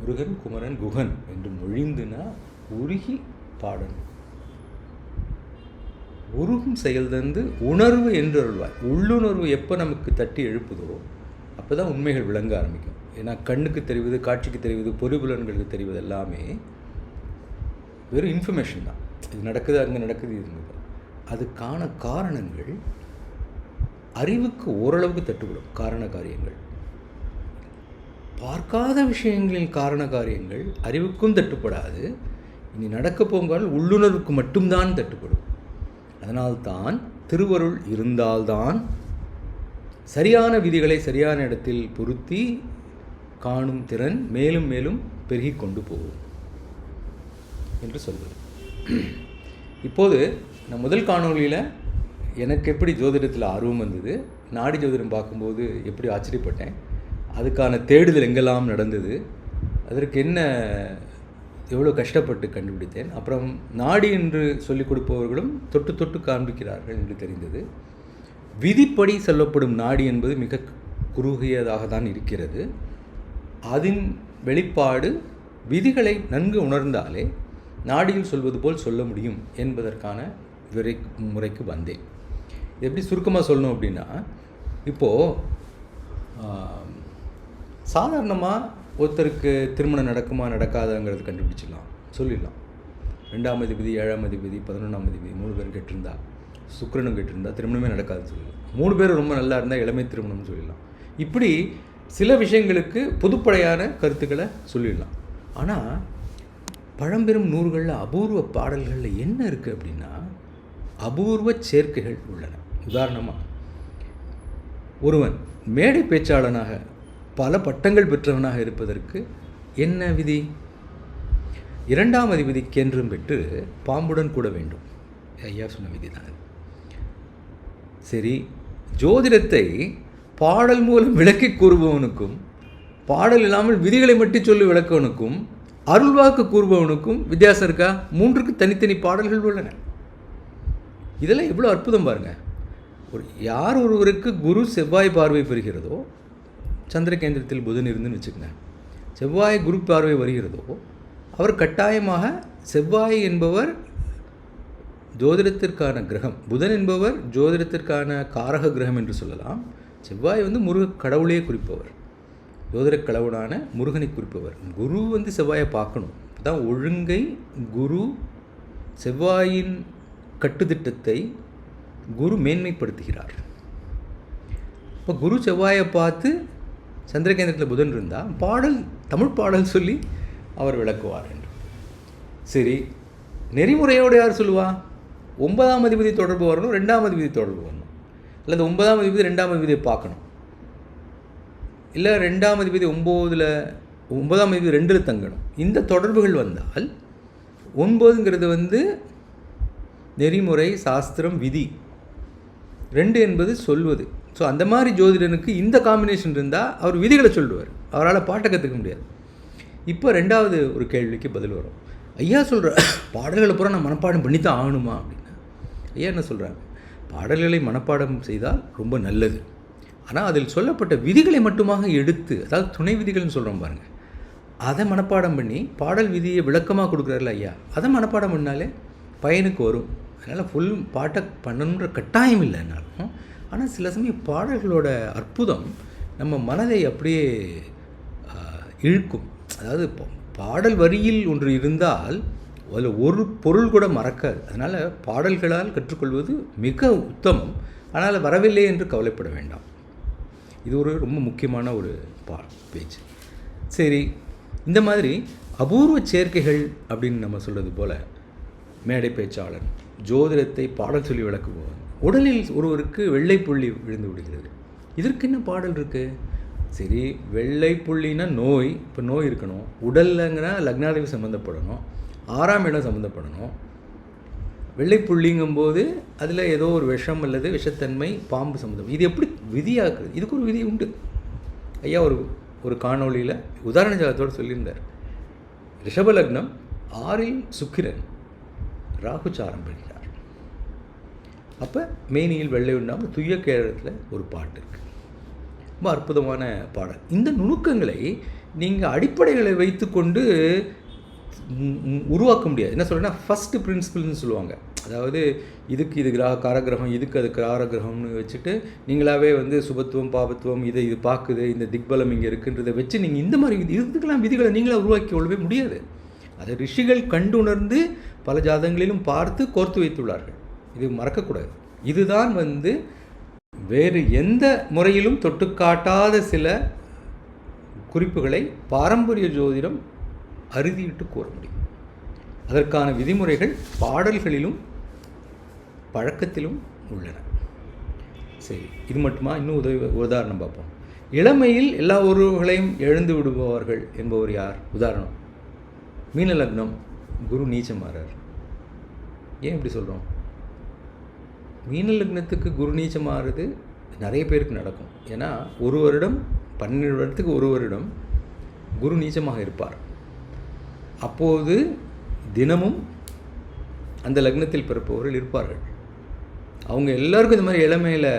முருகன் குமரன் குகன் என்று மொழிந்துனா உருகி பாடணும். உருகும் செயல் தந்து உணர்வு என்று அருள்வாய். உள்ளுணர்வு எப்போ நமக்கு தட்டி எழுப்புதோ அப்போ தான் உண்மைகள் விளங்க ஆரம்பிக்கும். ஏன்னா கண்ணுக்கு தெரிவது, காட்சிக்கு தெரிவது, பொறிபுலன்களுக்கு தெரிவது எல்லாமே வெறும் இன்ஃபர்மேஷன் தான். இது நடக்குது, அங்கே நடக்குது, இது நடக்குது. அதுக்கான காரணங்கள் அறிவுக்கு ஓரளவுக்கு தட்டுப்படும். காரண காரியங்கள், பார்க்காத விஷயங்களின் காரண காரியங்கள் அறிவுக்கும் தட்டுப்படாது. இனி நடக்க போங்கால் உள்ளுணர்வுக்கு மட்டும்தான் தட்டுப்படும். அதனால்தான் திருவருள் இருந்தால்தான் சரியான விதிகளை சரியான இடத்தில் பொருத்தி காணும் திறன் மேலும் மேலும் பெருகி கொண்டு போகும் என்று சொல்வது. இப்போது நான் முதல் காணொலியில் எனக்கு எப்படி ஜோதிடத்தில் ஆர்வம் வந்தது, நாடி ஜோதிடம் பார்க்கும்போது எப்படி ஆச்சரியப்பட்டேன், அதுக்கான தேடுதல் எங்கெல்லாம் நடந்தது, அதற்கு என்ன எவ்வளோ கஷ்டப்பட்டு கண்டுபிடித்தேன், அப்புறம் நாடி என்று சொல்லிக் கொடுப்பவர்களும் தொட்டு தொட்டு காண்பிக்கிறார்கள் என்று தெரிந்தது. விதிப்படி சொல்லப்படும் நாடி என்பது மிக குறுகியதாக தான் இருக்கிறது. அதன் வெளிப்பாடு விதிகளை நன்கு உணர்ந்தாலே நாடியில் சொல்வது போல் சொல்ல முடியும் என்பதற்கான முறைக்கு வந்தேன். எப்படி சுருக்கமாக சொல்லணும் அப்படின்னா, இப்போது சாதாரணமாக ஒருத்தருக்கு திருமணம் நடக்குமா நடக்காதாங்கிறது கண்டுபிடிச்சிடலாம், சொல்லிடலாம். 2ஆம் அதிபதி, 7ஆம் அதிபதி, 11ஆம் அதிபதி 3 பேரும் கெட்டிருந்தா, சுக்கிரனும் கெட்டிருந்தா திருமணமே நடக்காதுன்னு சொல்லலாம். 3 பேர் ரொம்ப நல்லா இருந்தால் இளமை திருமணம்னு சொல்லிடலாம். இப்படி சில விஷயங்களுக்கு பொதுப்படையான கருத்துக்களை சொல்லிடலாம். ஆனால் பழம்பெரும் நூல்களில் அபூர்வ பாடல்களில் என்ன இருக்குது அப்படின்னா, அபூர்வ சேர்க்கைகள் உள்ளன. உதாரணமாக, ஒருவன் மேடை பேச்சாளனாக பல பட்டங்கள் பெற்றவனாக இருப்பதற்கு என்ன விதி? 2ஆம் அதிபதி கேந்திரம் பெற்று பாம்புடன் கூட வேண்டும். ஐயா சொன்ன விதி தான். சரி, ஜோதிடத்தை பாடல் மூலம் விளக்கி கூறுபவனுக்கும் பாடல் இல்லாமல் விதிகளை மட்டும் சொல்லி விளக்கவனுக்கும் அருள்வாக்கு கூறுபவனுக்கும் வித்தியாசம் இருக்கா? 3க்கு தனித்தனி பாடல்கள் உள்ளன. இதெல்லாம் எவ்வளோ அற்புதம் பாருங்கள். யார் ஒருவருக்கு குரு செவ்வாய் பார்வை பெறுகிறதோ, சந்திர கேந்திரத்தில் புதன் இருந்துன்னு வச்சுக்கங்க, செவ்வாய் குரு பார்வை வருகிறதோ, அவர் கட்டாயமாக, செவ்வாய் என்பவர் ஜோதிடத்திற்கான கிரகம், புதன் என்பவர் ஜோதிடத்திற்கான காரக கிரகம் என்று சொல்லலாம். செவ்வாய் முருக கடவுளையே குறிப்பவர், ஜோதிட கடவுளான முருகனை குறிப்பவர். குரு செவ்வாயை பார்க்கணும். அதான் ஒழுங்கை குரு, செவ்வாயின் கட்டுத்திட்டத்தை குரு மேன்மைப்படுத்துகிறார். இப்போ குரு செவ்வாயை பார்த்து சந்திரகேந்திரத்தில் புதன் இருந்தால் பாடல், தமிழ் பாடல் சொல்லி அவர் விளக்குவார் என்று. சரி, நெறிமுறையோடு யார் சொல்லுவா? 9ஆம் அதிபதி தொடர்பு வரணும், 2ஆம் அதிபதி தொடர்பு வரணும், அல்லது 9ஆம் அதிபதி 2ஆம் அதிபதியை பார்க்கணும், இல்லை 2ஆம் அதிபதி 9ஆம் அதிபதி 2ல் தங்கணும். இந்த தொடர்புகள் வந்தால் 9ங்கிறது நெறிமுறை, சாஸ்திரம், விதி. 2 என்பது சொல்வது. ஸோ அந்த மாதிரி ஜோதிடனுக்கு இந்த காம்பினேஷன் இருந்தால் அவர் விதிகளை சொல்லுவார், அவரால் பாட்டை கற்றுக்க முடியாது. இப்போ 2வது ஒரு கேள்விக்கு பதில் வரும். ஐயா சொல்கிற பாடல்களை பூரா நான் மனப்பாடம் பண்ணித்தான் ஆகணுமா அப்படின்னா, ஐயா என்ன சொல்கிறாங்க, பாடல்களை மனப்பாடம் செய்தால் ரொம்ப நல்லது. ஆனால் அதில் சொல்லப்பட்ட விதிகளை மட்டுமாக எடுத்து, அதாவது துணை விதிகள்னு சொல்கிறோம் பாருங்கள், அதை மனப்பாடம் பண்ணி பாடல் விதியை விளக்கமாக கொடுக்குறாருல ஐயா, அதை மனப்பாடம் பண்ணாலே பயனுக்கு வரும். அதனால் ஃபுல் பாட்டை பண்ணணுன்ற கட்டாயம் இல்லை என்னாலும். ஆனால் சில சமயம் பாடல்களோட அற்புதம் நம்ம மனதை அப்படியே இழுக்கும். அதாவது பாடல் வரியில் ஒன்று இருந்தால் அதில் ஒரு பொருள் கூட மறக்காது. அதனால் பாடல்களால் கற்றுக்கொள்வது மிக உத்தமம். ஆனால் வரவில்லை என்று கவலைப்பட வேண்டாம். இது ஒரு ரொம்ப முக்கியமான ஒரு பேச்சு. சரி, இந்த மாதிரி அபூர்வ சேர்க்கைகள் அப்படின்னு நம்ம சொல்கிறது போல், மேடை பேச்சாளன் ஜோதிடத்தை பாடல் சொல்லி விளக்குபவன், உடலில் ஒருவருக்கு வெள்ளை புள்ளி விழுந்து விடுகிறது. இதற்கு என்ன பாடல் இருக்குது? சரி, வெள்ளை புள்ளினா நோய். இப்போ நோய் இருக்கணும், உடல்லங்கன்னா லக்னாதிபதி சம்மந்தப்படணும், 6ஆம் இடம் சம்மந்தப்படணும். வெள்ளை புள்ளிங்கும்போது அதில் ஏதோ ஒரு விஷம் அல்லது விஷத்தன்மை, பாம்பு சம்மந்தம். இது எப்படி விதியாக்குறது? இதுக்கு ஒரு விதி உண்டு. ஐயா ஒரு காணொலியில் உதாரண ஜாதகத்தோடு சொல்லியிருந்தார். ரிஷப லக்னம், 6ல் சுக்கிரன், ராகுச்சாரம் பெறுகிறார். அப்போ மேனியில் வெள்ளை உண்டாமல் துய்ய கேரளத்தில் ஒரு பாட்டு இருக்குது. ரொம்ப அற்புதமான பாடல். இந்த நுணுக்கங்களை நீங்கள் அடிப்படைகளை வைத்துக்கொண்டு உருவாக்க முடியாது. என்ன சொல்கிறேன்னா ஃபஸ்ட்டு பிரின்சிபிள்னு சொல்லுவாங்க. அதாவது இதுக்கு இது காரகிரகம், இதுக்கு அது காரகிரகம்னு வச்சுட்டு நீங்களாவே வந்து சுபத்துவம் பாபத்துவம் இது பார்க்குது, இந்த திக்பலம் இங்கே இருக்குன்றதை வச்சு நீங்கள் இந்த மாதிரி இதுக்கெல்லாம் விதிகளை நீங்களாக உருவாக்கி கொள்ளவே முடியாது. அதை ரிஷிகள் கண்டுணர்ந்து பல ஜாதகங்களிலும் பார்த்து கோர்த்து வைத்துள்ளார்கள். இது மறக்கக்கூடாது. இதுதான் வந்து வேறு எந்த முறையிலும் தொட்டு காட்டாத சில குறிப்புகளை பாரம்பரிய ஜோதிடம் அறுதியிட்டு கூற முடியும். அதற்கான விதிமுறைகள் பாடல்களிலும் பழக்கத்திலும் உள்ளன. சரி, இது மட்டுமா? இன்னும் உதாரணம் பார்ப்போம். இளமையில் எல்லா உறவுகளையும் எழுந்து விடுபவர்கள் என்பவர் யார்? உதாரணம், மீன லக்னம், குரு நீச்சமாறார். ஏன் இப்படி சொல்கிறோம்? மீன லக்னத்துக்கு குரு நீச்சம் மாறுறது நிறைய பேருக்கு நடக்கும். ஏன்னா ஒரு வருடம் 12 வருடத்துக்கு ஒரு வருடம் குரு நீச்சமாக இருப்பார். அப்போது தினமும் அந்த லக்னத்தில் பிறப்பவர்கள் இருப்பார்கள். அவங்க எல்லாருக்கும் இந்த மாதிரி இளமையில்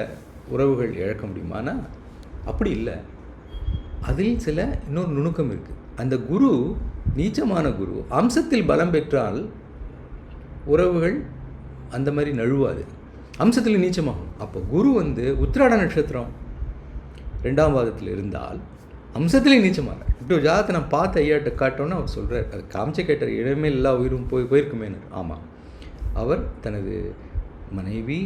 உறவுகள் இழக்க முடியுமானா அப்படி இல்லை. அதில் சில இன்னொரு நுணுக்கம் இருக்குது. அந்த குரு, நீச்சமான குரு அம்சத்தில் பலம் பெற்றால் உறவுகள் அந்த மாதிரி நழுவாது. அம்சத்தில் நீச்சமாகும். அப்போ குரு வந்து உத்திராட நட்சத்திரம் 2ஆம் பாதத்தில் இருந்தால் அம்சத்திலே நீச்சமாக. இப்படி ஒரு ஜாதகத்தை நான் பார்த்து ஐயாட்ட காட்டோன்னு அவர் சொல்கிறார். அது காமிச்ச கேட்டார், இடமே எல்லா உயிரும் போயிருக்குமேனு. ஆமாம், அவர் தனது மனைவி,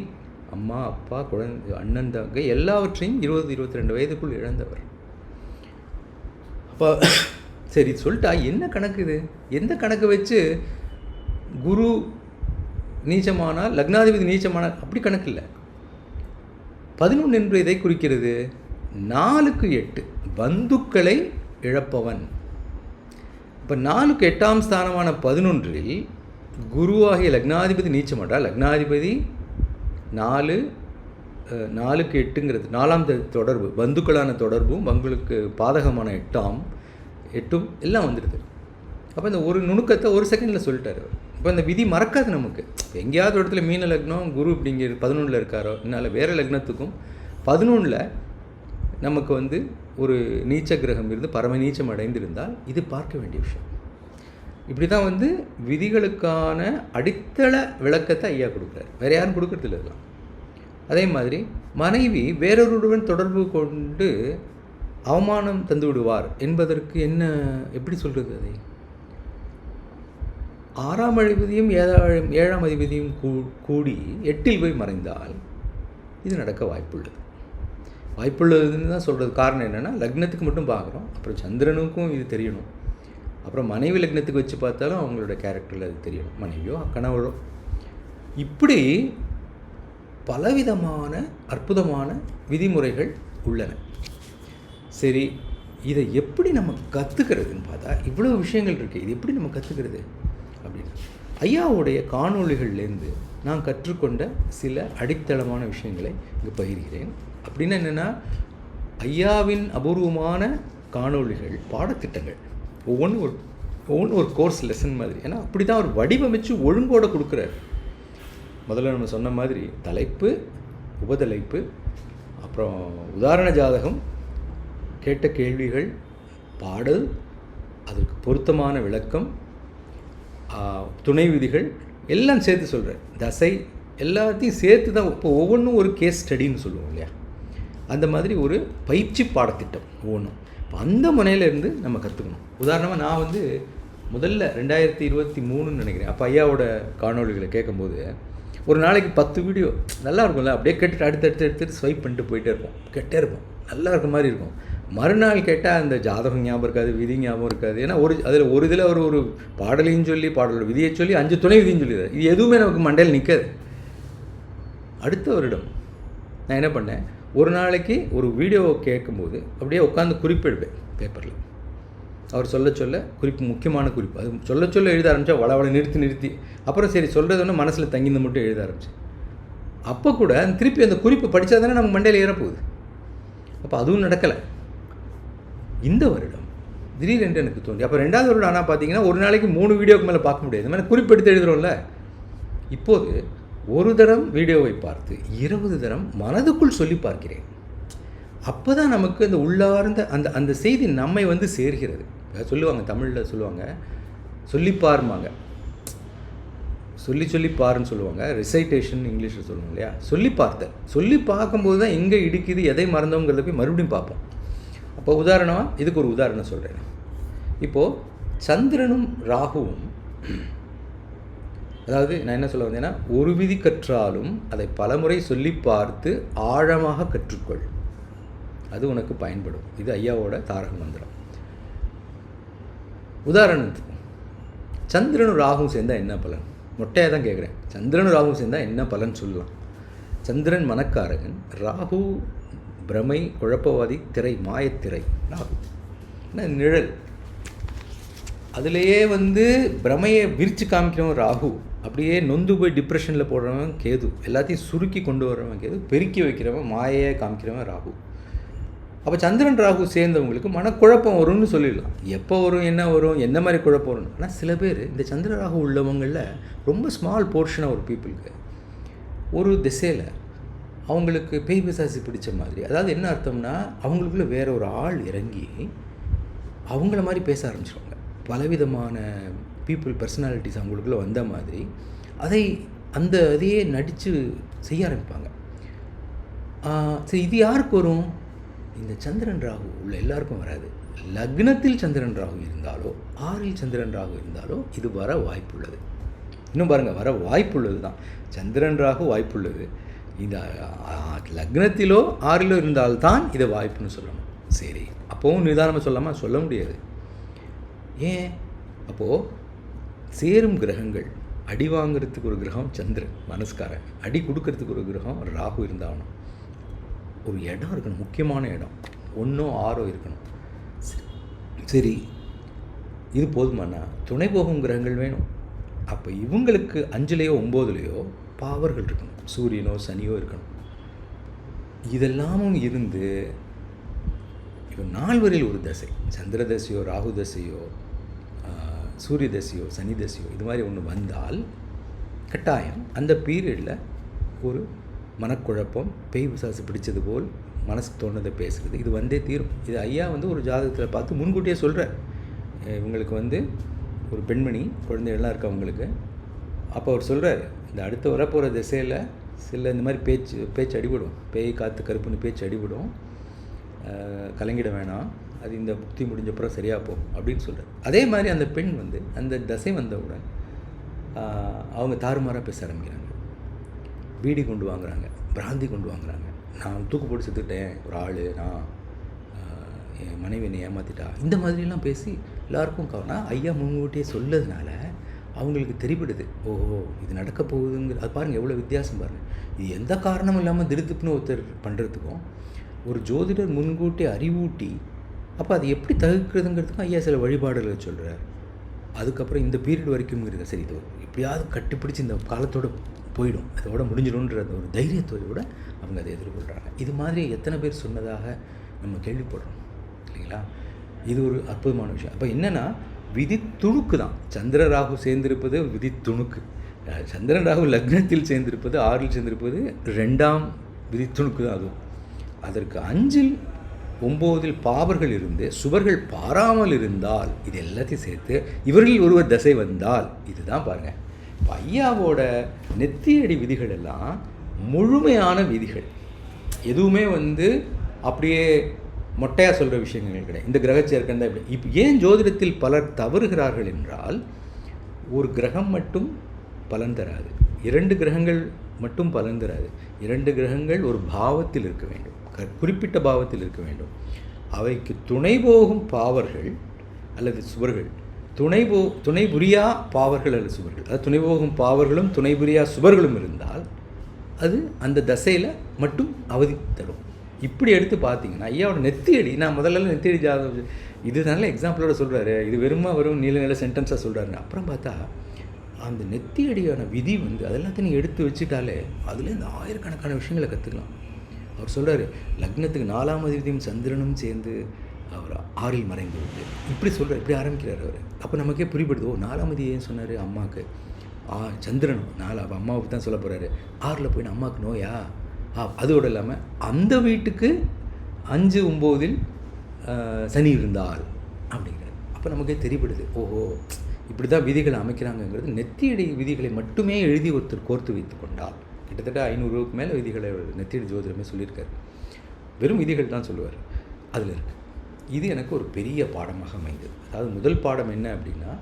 அம்மா, அப்பா, குழந்தை, அண்ணன், தங்கை எல்லாவற்றையும் 20-22 வயதுக்குள் இழந்தவர். அப்போ சரி சொல்லிட்டா என்ன கணக்கு இது? எந்த கணக்கு வச்சு குரு நீச்சமானால் லக்னாதிபதி நீச்சமானால்? அப்படி கணக்கு இல்லை. 11 என்று இதை குறிக்கிறது. 4க்கு 8 பந்துக்களை இழப்பவன். இப்போ 4க்கு 8ஆம் ஸ்தானமான 11இல் குருவாகிய லக்னாதிபதி நீச்சமாட்டால் லக்னாதிபதி 4க்கு 8ங்கிறது 4ஆம் தொடர்பு, பந்துக்களான தொடர்பும் உங்களுக்கு பாதகமான 8ம் எல்லாம் வந்துடுது. அப்போ இந்த ஒரு நுணுக்கத்தை ஒரு செகண்டில் சொல்லிட்டார் அவர். இப்போ இந்த விதி மறக்காது நமக்கு. எங்கேயாவது ஒரு இடத்துல மீன லக்னம் குரு இப்படிங்கிற 11 இருக்காரோ, என்னால் வேறு லக்னத்துக்கும் 11 நமக்கு வந்து ஒரு நீச்ச கிரகம் இருந்து பரம நீச்சம் அடைந்திருந்தால் இது பார்க்க வேண்டிய விஷயம். இப்படி தான் வந்து விதிகளுக்கான அடித்தள விளக்கத்தை ஐயா கொடுக்குறாரு. வேறு யாரும் கொடுக்கறதில்ல இருக்கலாம். அதே மாதிரி மனைவி வேறொருடன் தொடர்பு கொண்டு அவமானம் தந்து விடுவார் என்பதற்கு என்ன, எப்படி சொல்கிறது? அதை 6ஆம் அதிபதியும் 7ஆம் அதிபதியும் கூடி 8இல் போய் மறைந்தால் இது நடக்க வாய்ப்புள்ளதுன்னு தான் சொல்கிறது. காரணம் என்னென்னா லக்னத்துக்கு மட்டும் பார்க்குறோம், அப்புறம் சந்திரனுக்கும் இது தெரியணும், அப்புறம் மனைவி லக்னத்துக்கு வச்சு பார்த்தாலும் அவங்களோட கேரக்டரில் அது தெரியணும், மனைவியோ கணவரோ. இப்படி பலவிதமான அற்புதமான விதிமுறைகள் உள்ளன. சரி, இதை எப்படி நம்ம கற்றுக்கிறதுன்னு பார்த்தா இவ்வளோ விஷயங்கள் இருக்குது. இது எப்படி நம்ம கற்றுக்கிறது அப்படின்னு ஐயாவுடைய காணொளிகள்லேருந்து நான் கற்றுக்கொண்ட சில அடித்தளமான விஷயங்களை இங்கே பகிர்கிறேன். அப்படின்னா என்னென்னா, ஐயாவின் அபூர்வமான காணொளிகள் பாடத்திட்டங்கள் ஒவ்வொன்றும் ஒரு கோர்ஸ் லெசன் மாதிரி. ஏன்னா அப்படி தான் அவர் வடிவமைச்சு ஒழுங்கோடு கொடுக்குறாரு. முதல்ல நம்ம சொன்ன மாதிரி தலைப்பு, உபதலைப்பு, அப்புறம் உதாரண ஜாதகம், கேட்ட கேள்விகள், பாடல், அதற்கு பொருத்தமான விளக்கம், துணை விதிகள் எல்லாம் சேர்த்து சொல்கிறேன். தசை எல்லாத்தையும் சேர்த்து தான். இப்போ ஒவ்வொன்றும் ஒரு கேஸ் ஸ்டடின்னு சொல்லுவோம் இல்லையா, அந்த மாதிரி ஒரு பயிற்சி பாடத்திட்டம் ஒவ்வொன்றும். இப்போ அந்த முனையிலேருந்து நம்ம கற்றுக்கணும். உதாரணமாக நான் வந்து முதல்ல 2023 நினைக்கிறேன், அப்போ ஐயாவோட காணொலிகளை கேட்கும்போது ஒரு நாளைக்கு 10 வீடியோ நல்லா இருக்கும்ல, அப்படியே கேட்டுட்டு அடுத்தடுத்து ஸ்வைப் பண்ணிட்டு போயிட்டே இருப்போம், கேட்டே இருப்போம், நல்லா இருக்க மாதிரி இருக்கும். மறுநாள் கேட்டால் அந்த ஜாதகம் ஞாபகம் இருக்காது, விதி ஞாபகம் இருக்காது. ஏன்னா ஒரு இதில் ஒரு பாடலையும் சொல்லி பாடலோட விதியை சொல்லி 5 துணை விதியும் சொல்லிடுறாரு. இது எதுவுமே நமக்கு மண்டையில் நிற்காது. அடுத்த வருடம் நான் என்ன பண்ணேன், ஒரு நாளைக்கு ஒரு வீடியோவை கேட்கும்போது அப்படியே உட்காந்து குறிப்பெடுப்பேன் பேப்பரில். அவர் சொல்ல குறிப்பு, முக்கியமான குறிப்பு, அது சொல்ல எழுத ஆரம்பித்தா வளவளை நிறுத்தி அப்புறம் சரி சொல்கிறது ஒன்று மனசில் தங்கிந்து மட்டும் எழுத ஆரம்பித்தேன். அப்போ கூட திருப்பி அந்த குறிப்பை படித்தா தானே நம்ம மண்டையில் ஏறப்போகுது. அப்போ அதுவும் நடக்கலை. இந்த வருடம் திடீரென்று எனக்கு தோண்டி, அப்போ 2வது வருடம் ஆனால் பார்த்தீங்கன்னா ஒரு நாளைக்கு 3 வீடியோக்கு மேலே பார்க்க முடியாது. இந்த மாதிரி குறிப்பெடுத்து எழுதுகிறோம்ல. இப்போது ஒரு தரம் வீடியோவை பார்த்து 20 தரம் மனதுக்குள் சொல்லி பார்க்கிறேன். அப்போ தான் நமக்கு அந்த உள்ளார்ந்த அந்த அந்த செய்தி நம்மை வந்து சேர்கிறது. சொல்லுவாங்க, தமிழில் சொல்லுவாங்க, சொல்லிப்பாருமாங்க, சொல்லி பாருன்னு சொல்லுவாங்க, ரிசைட்டேஷன் இங்கிலீஷில் சொல்லுவாங்க இல்லையா, சொல்லி பார்த்தேன். சொல்லி பார்க்கும்போது தான் எங்கே இடிக்குது, எதை மறந்தோங்கிறத போய் மறுபடியும் பார்ப்போம். அப்போ உதாரணமாக இதுக்கு ஒரு உதாரணம் சொல்கிறேன். இப்போது சந்திரனும் ராகுவும், அதாவது நான் என்ன சொல்ல வந்தேன்னா, ஒரு விதி கற்றாலும் அதை பலமுறை சொல்லி பார்த்து ஆழமாக கற்றுக்கொள், அது உனக்கு பயன்படும். இது ஐயாவோட தாரக மந்திரம். உதாரணத்துக்கு சந்திரனும் ராகுவும் சேர்ந்தால் என்ன பலன்? மொட்டையாக தான் கேட்குறேன். சந்திரனும் ராகுவும் சேர்ந்தால் என்ன பலன் சொல்லலாம்? சந்திரன் மனக்காரகன், ராகு பிரமை, குழப்பவாதி, திரை, மாயத்திரை. ராகு நிழல், அதிலேயே வந்து பிரமையை விரித்து காமிக்கிறவன் ராகு, அப்படியே நொந்து போய் டிப்ரெஷனில் போடுறவன் கேது, எல்லாத்தையும் சுருக்கி கொண்டு வர்றவன் கேது, பெருக்கி வைக்கிறவன் மாயையை காமிக்கிறவன் ராகு. அப்போ சந்திரன் ராகு சேர்ந்தவங்களுக்கு மனக்குழப்பம் வரும்னு சொல்லிடலாம். எப்போ வரும், என்ன வரும், என்ன மாதிரி குழப்பம் வரும்? ஆனால் சில பேர் இந்த சந்திர ராகு உள்ளவங்களில் ரொம்ப ஸ்மால் போர்ஷனாக ஒரு பீப்புளுக்கு ஒரு திசையில் அவங்களுக்கு பேய் பிசாசு பிடிச்ச மாதிரி, அதாவது என்ன அர்த்தம்னா அவங்களுக்குள்ள வேற ஒரு ஆள் இறங்கி அவங்கள மாதிரி பேச ஆரம்பிச்சிடுவாங்க. பலவிதமான பீப்புள் பர்சனாலிட்டிஸ் அவங்களுக்குள்ள வந்த மாதிரி அதையே நடித்து செய்ய ஆரம்பிப்பாங்க. சரி, இது யாருக்கு வரும்? இந்த சந்திரன் ராகு உள்ள எல்லாருக்கும் வராது. லக்னத்தில் சந்திரன் ராகு இருந்தாலோ, 6ல் சந்திரன் ராகு இருந்தாலோ இது வர வாய்ப்புள்ளது. இன்னும் பாருங்கள், வர வாய்ப்புள்ளது தான். சந்திரன் ராகு வாய்ப்புள்ளது. இந்த லக்னத்திலோ 6லோ இருந்தால்தான் இதை வாய்ப்புன்னு சொல்லணும். சரி, அப்போவும் நிதானமாக சொல்லாமா? சொல்ல முடியாது. ஏன்? அப்போது சேரும் கிரகங்கள், அடி வாங்கிறதுக்கு ஒரு கிரகம் சந்திரன் மனஸ்காரன், அடி கொடுக்கறதுக்கு ஒரு கிரகம் ராகு இருந்தாகணும். ஒரு இடம் இருக்கணும், முக்கியமான இடம், 1ஓ 6ஓ இருக்கணும். சரி, இது போதுமானா? துணை போகும் கிரகங்கள் வேணும். அப்போ இவங்களுக்கு 5லேயோ 9லேயோ பாவர்கள் இருக்கணும், சூரியனோ சனியோ இருக்கணும். இதெல்லாமும் இருந்து இப்போ 4 வரையில் ஒரு தசை, சந்திர தசையோ ராகு தசையோ சூரிய தசையோ சனி தசையோ இது மாதிரி ஒன்று வந்தால் கட்டாயம் அந்த பீரியடில் ஒரு மனக்குழப்பம், பேய் பிசாசு பிடிச்சது போல் மனசுக்கு தோணுதை பேசுகிறது, இது வந்தே தீரும். இது ஐயா வந்து ஒரு ஜாதகத்தில் பார்த்து முன்கூட்டியே சொல்கிறார். இவங்களுக்கு வந்து ஒரு பெண்மணி குழந்தைகள்லாம் இருக்கு அவங்களுக்கு. அப்போ அவர் சொல்கிறார், இந்த அடுத்து வரப்போகிற திசையில் சில இந்த மாதிரி பேச்சு அடிபடும், பேய் காற்று கருப்புன்னு பேச்சு அடிபடும், கலங்கிட வேணாம், அது இந்த புக்தி முடிஞ்சப்புறம் சரியாக போகும் அப்படின்னு சொல்கிறார். அதே மாதிரி அந்த பெண் வந்து அந்த தசை வந்தவுடன் அவங்க தாறுமாறாக பேச ஆரம்பிக்கிறாங்க, பீடி கொண்டு வாங்குறாங்க, பிராந்தி கொண்டு வாங்குறாங்க, நான் தூக்கு போட்டு செத்துட்டேன், ஒரு ஆள், நான் என் மனைவி என்னை ஏமாற்றிட்டா, இந்த மாதிரிலாம் பேசி எல்லாருக்கும் ஐயா முன்கூட்டியே சொல்லதுனால அவங்களுக்கு தெரிவிடுது, ஓஹோ இது நடக்க போகுதுங்கிற. அது பாருங்கள் எவ்வளோ வித்தியாசம் பாருங்கள். இது எந்த காரணமும் இல்லாமல் திருத்துப்புன்னு ஒருத்தர் பண்ணுறதுக்கும் ஒரு ஜோதிடர் முன்கூட்டி அறிவூட்டி அப்போ அது எப்படி தவிர்க்கிறதுங்கிறதுக்கும் ஐயா சில வழிபாடுகளை சொல்கிறார். அதுக்கப்புறம் இந்த பீரியட் வரைக்கும்ங்கிறத சரி, இது எப்படியாவது கட்டிப்பிடிச்சி இந்த காலத்தோடு போயிடும், அதோட முடிஞ்சிடும்ன்ற ஒரு தைரியத்தோடு அவங்க அதை எதிர்கொள்கிறாங்க. இது மாதிரி எத்தனை பேர் சொன்னதாக நம்ம கேள்விப்படுறோம் இல்லைங்களா? இது ஒரு அற்புதமான விஷயம். அப்போ என்னென்னா விதி துணுக்கு தான். சந்திர ராகு சேர்ந்திருப்பது விதி துணுக்கு, சந்திரன் ராகு லக்னத்தில் சேர்ந்திருப்பது 6ல் சேர்ந்திருப்பது 2ஆம் விதி துணுக்கு தான். அதுவும் அதற்கு 5ல் 9ல் பாவர்கள் இருந்து சுவர்கள் பாராமல் இருந்தால் இது எல்லாத்தையும் சேர்த்து இவர்களில் ஒருவர் தசை வந்தால் இதுதான் பாருங்கள். இப்போ ஐயாவோட நெத்தியடி விதிகள் எல்லாம் முழுமையான விதிகள், எதுவுமே வந்து அப்படியே மொட்டையாக சொல்கிற விஷயங்கள் கிடையாது. இந்த கிரகச்சேர்க்கை தான் இப்படி. இப்போ ஏன் ஜோதிடத்தில் பலர் தவறுகிறார்கள் என்றால், ஒரு கிரகம் மட்டும் பலன் தராது, 2 கிரகங்கள் மட்டும் பலன் தராது. 2 கிரகங்கள் ஒரு பாவத்தில் இருக்க வேண்டும், குறிப்பிட்ட பாவத்தில் இருக்க வேண்டும். அவைக்கு துணை போகும் பாவர்கள் அல்லது சுவர்கள், துணை புரியா பாவர்கள் அல்லது சுவர்கள், அதாவது துணை போகும் பாவர்களும் துணை புரியா சுவர்களும் இருந்தால் அது அந்த தசையில் மட்டும் அவதி தரும். இப்படி எடுத்து பார்த்தீங்கன்னா ஐயாவோட நெத்தியடி, நான் முதல்ல நெத்தியடி ஜாதகம் இது நல்ல எக்ஸாம்பிளோட சொல்கிறாரு, இது வெறும் நீல சென்டென்ஸாக சொல்கிறாருன்னு. அப்புறம் பார்த்தா அந்த நெத்தியடியான விதி வந்து அதெல்லாத்தையும் நீங்கள் எடுத்து வச்சுட்டாலே அதுலேருந்து ஆயிரக்கணக்கான விஷயங்களை கற்றுக்கலாம். அவர் சொல்கிறார், லக்னத்துக்கு 4ஆம் அதிபதியும் சந்திரனும் சேர்ந்து அவர் 6ல் மறைந்து விட்டு இப்படி சொல்கிறார், இப்படி ஆரம்பிக்கிறார் அவர். அப்போ நமக்கே புரிப்படுது, 4ஆம் அதிபதி ஏன் சொன்னார் அம்மாவுக்கு, சந்திரனும் 4 அப்போ அம்மாவுக்கு தான் சொல்ல போகிறாரு. 6ல் போய் அம்மாவுக்கு நோயா, அதோடு இல்லாமல் அந்த வீட்டுக்கு 5-9 சனி இருந்தால் அப்படிங்கிறது. அப்போ நமக்கே தெரிவிடுது, ஓஹோ இப்படி தான் விதிகளை அமைக்கிறாங்கங்கிறது. நெத்தியடி விதிகளை மட்டுமே எழுதி ஒருத்தர் கோர்த்து வைத்து கொண்டால், கிட்டத்தட்ட 500க்கு மேலே விதிகளை நெத்தியடி ஜோதிடமே சொல்லியிருக்காரு. வெறும் விதிகள் தான் சொல்லுவார், அதில் இருக்குது. இது எனக்கு ஒரு பெரிய பாடமாக அமைந்தது. அதாவது முதல் பாடம் என்ன அப்படின்னா,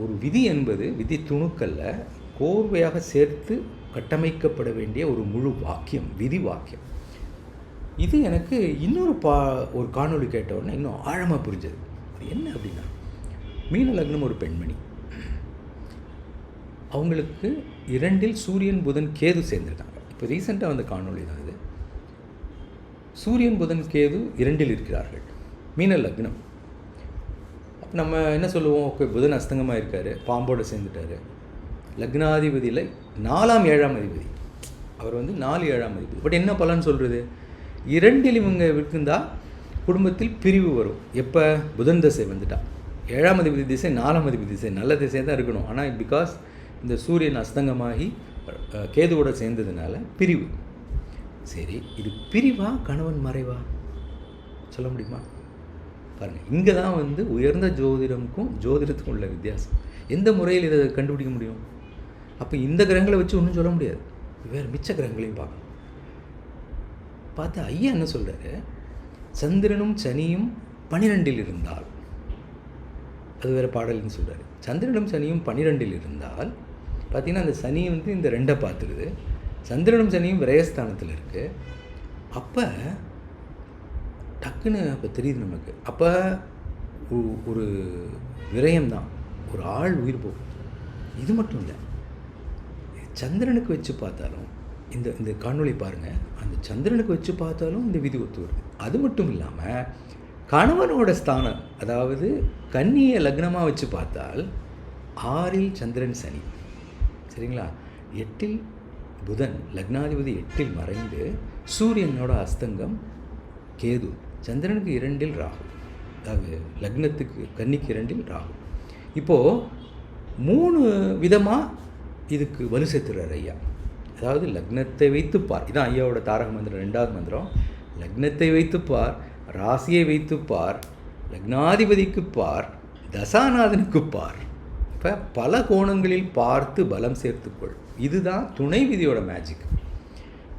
ஒரு விதி என்பது விதி துணுக்கல்ல, கோர்வையாக சேர்த்து கட்டமைக்கப்பட வேண்டிய ஒரு முழு வாக்கியம், விதி வாக்கியம். இது எனக்கு இன்னொரு ஒரு காணொளி கேட்ட உடனே இன்னும் ஆழமாக புரிஞ்சது. அது என்ன அப்படின்னா, மீன லக்னம் ஒரு பெண்மணி, அவங்களுக்கு 2 சூரியன் புதன் கேது சேர்ந்துருக்காங்க. இப்போ ரீசெண்டாக வந்த காணொளி தான் இது. சூரியன் புதன் கேது 2 இருக்கிறார்கள், மீன லக்னம். அப்போ நம்ம என்ன சொல்லுவோம், ஓகே புதன் அஸ்தங்கமாக இருக்கார், பாம்போடு சேர்ந்துட்டார். லக்னாதிபதியில் 4ஆம் 7ஆம் அதிபதி, அவர் வந்து 4 7ஆம் அதிபதி. பட் என்ன பலன் சொல்கிறது, 2 இவங்க இருக்குந்தா குடும்பத்தில் பிரிவு வரும். எப்போ புதன் திசை வந்துட்டா, 7ஆம் அதிபதி திசை 4ஆம் அதிபதி திசை நல்ல திசை தான் இருக்கணும். ஆனால் பிகாஸ் இந்த சூரியன் அஸ்தங்கமாகி கேதுவோட சேர்ந்ததுனால பிரிவு. சரி, இது பிரிவா கணவன் மறைவா சொல்ல முடியுமா? பாருங்கள், இங்கே தான் வந்து உயர்ந்த ஜோதிடமுக்கும் ஜோதிடத்துக்கும் உள்ள வித்தியாசம். எந்த முறையில் இதை கண்டுபிடிக்க முடியும்? அப்போ இந்த கிரகங்களை வச்சு ஒன்றும் சொல்ல முடியாது, வேறு மிச்ச கிரகங்களையும் பார்க்கணும். பார்த்து ஐயா என்ன சொல்கிறாரு, சந்திரனும் சனியும் 12 இருந்தால், அது வேறு பாடல்னு சொல்கிறாரு. சந்திரனும் சனியும் 12 இருந்தால் பார்த்திங்கன்னா, அந்த சனி வந்து இந்த 2 பார்த்துருது, சந்திரனும் சனியும் விரயஸ்தானத்தில் இருக்குது. அப்போ டக்குன்னு அப்போ தெரியுது நமக்கு, அப்போ ஒரு விரயம்தான், ஒரு ஆள் உயிர் போகும். இது மட்டும் இல்லை, சந்திரனுக்கு வச்சு பார்த்தாலும் இந்த காணொளி பாருங்கள், அந்த சந்திரனுக்கு வச்சு பார்த்தாலும் இந்த விதி ஒத்து வருது. அது மட்டும் இல்லாமல் கணவனோட ஸ்தானம், அதாவது கன்னியை லக்னமாக வச்சு பார்த்தால் 6இல் சந்திரன் சனி, சரிங்களா, 8இல் புதன் லக்னாதிபதி 8இல் மறைந்து சூரியனோட அஸ்தங்கம் கேது, சந்திரனுக்கு 2இல் ராகு, அதாவது லக்னத்துக்கு கன்னிக்கு 2இல் ராகு. இப்போது 3 விதமாக இதுக்கு வலு சேர்த்துறார் ஐயா. அதாவது லக்னத்தை வைத்துப்பார், இதான் ஐயாவோட தாரக மந்திரம், 2வது மந்திரம். லக்னத்தை வைத்துப்பார், ராசியை வைத்துப்பார், லக்னாதிபதிக்கு பார், தசாநாதனுக்கு பார். இப்போ பல கோணங்களில் பார்த்து பலம் சேர்த்துக்கொள். இதுதான் துணை விதியோட மேஜிக்.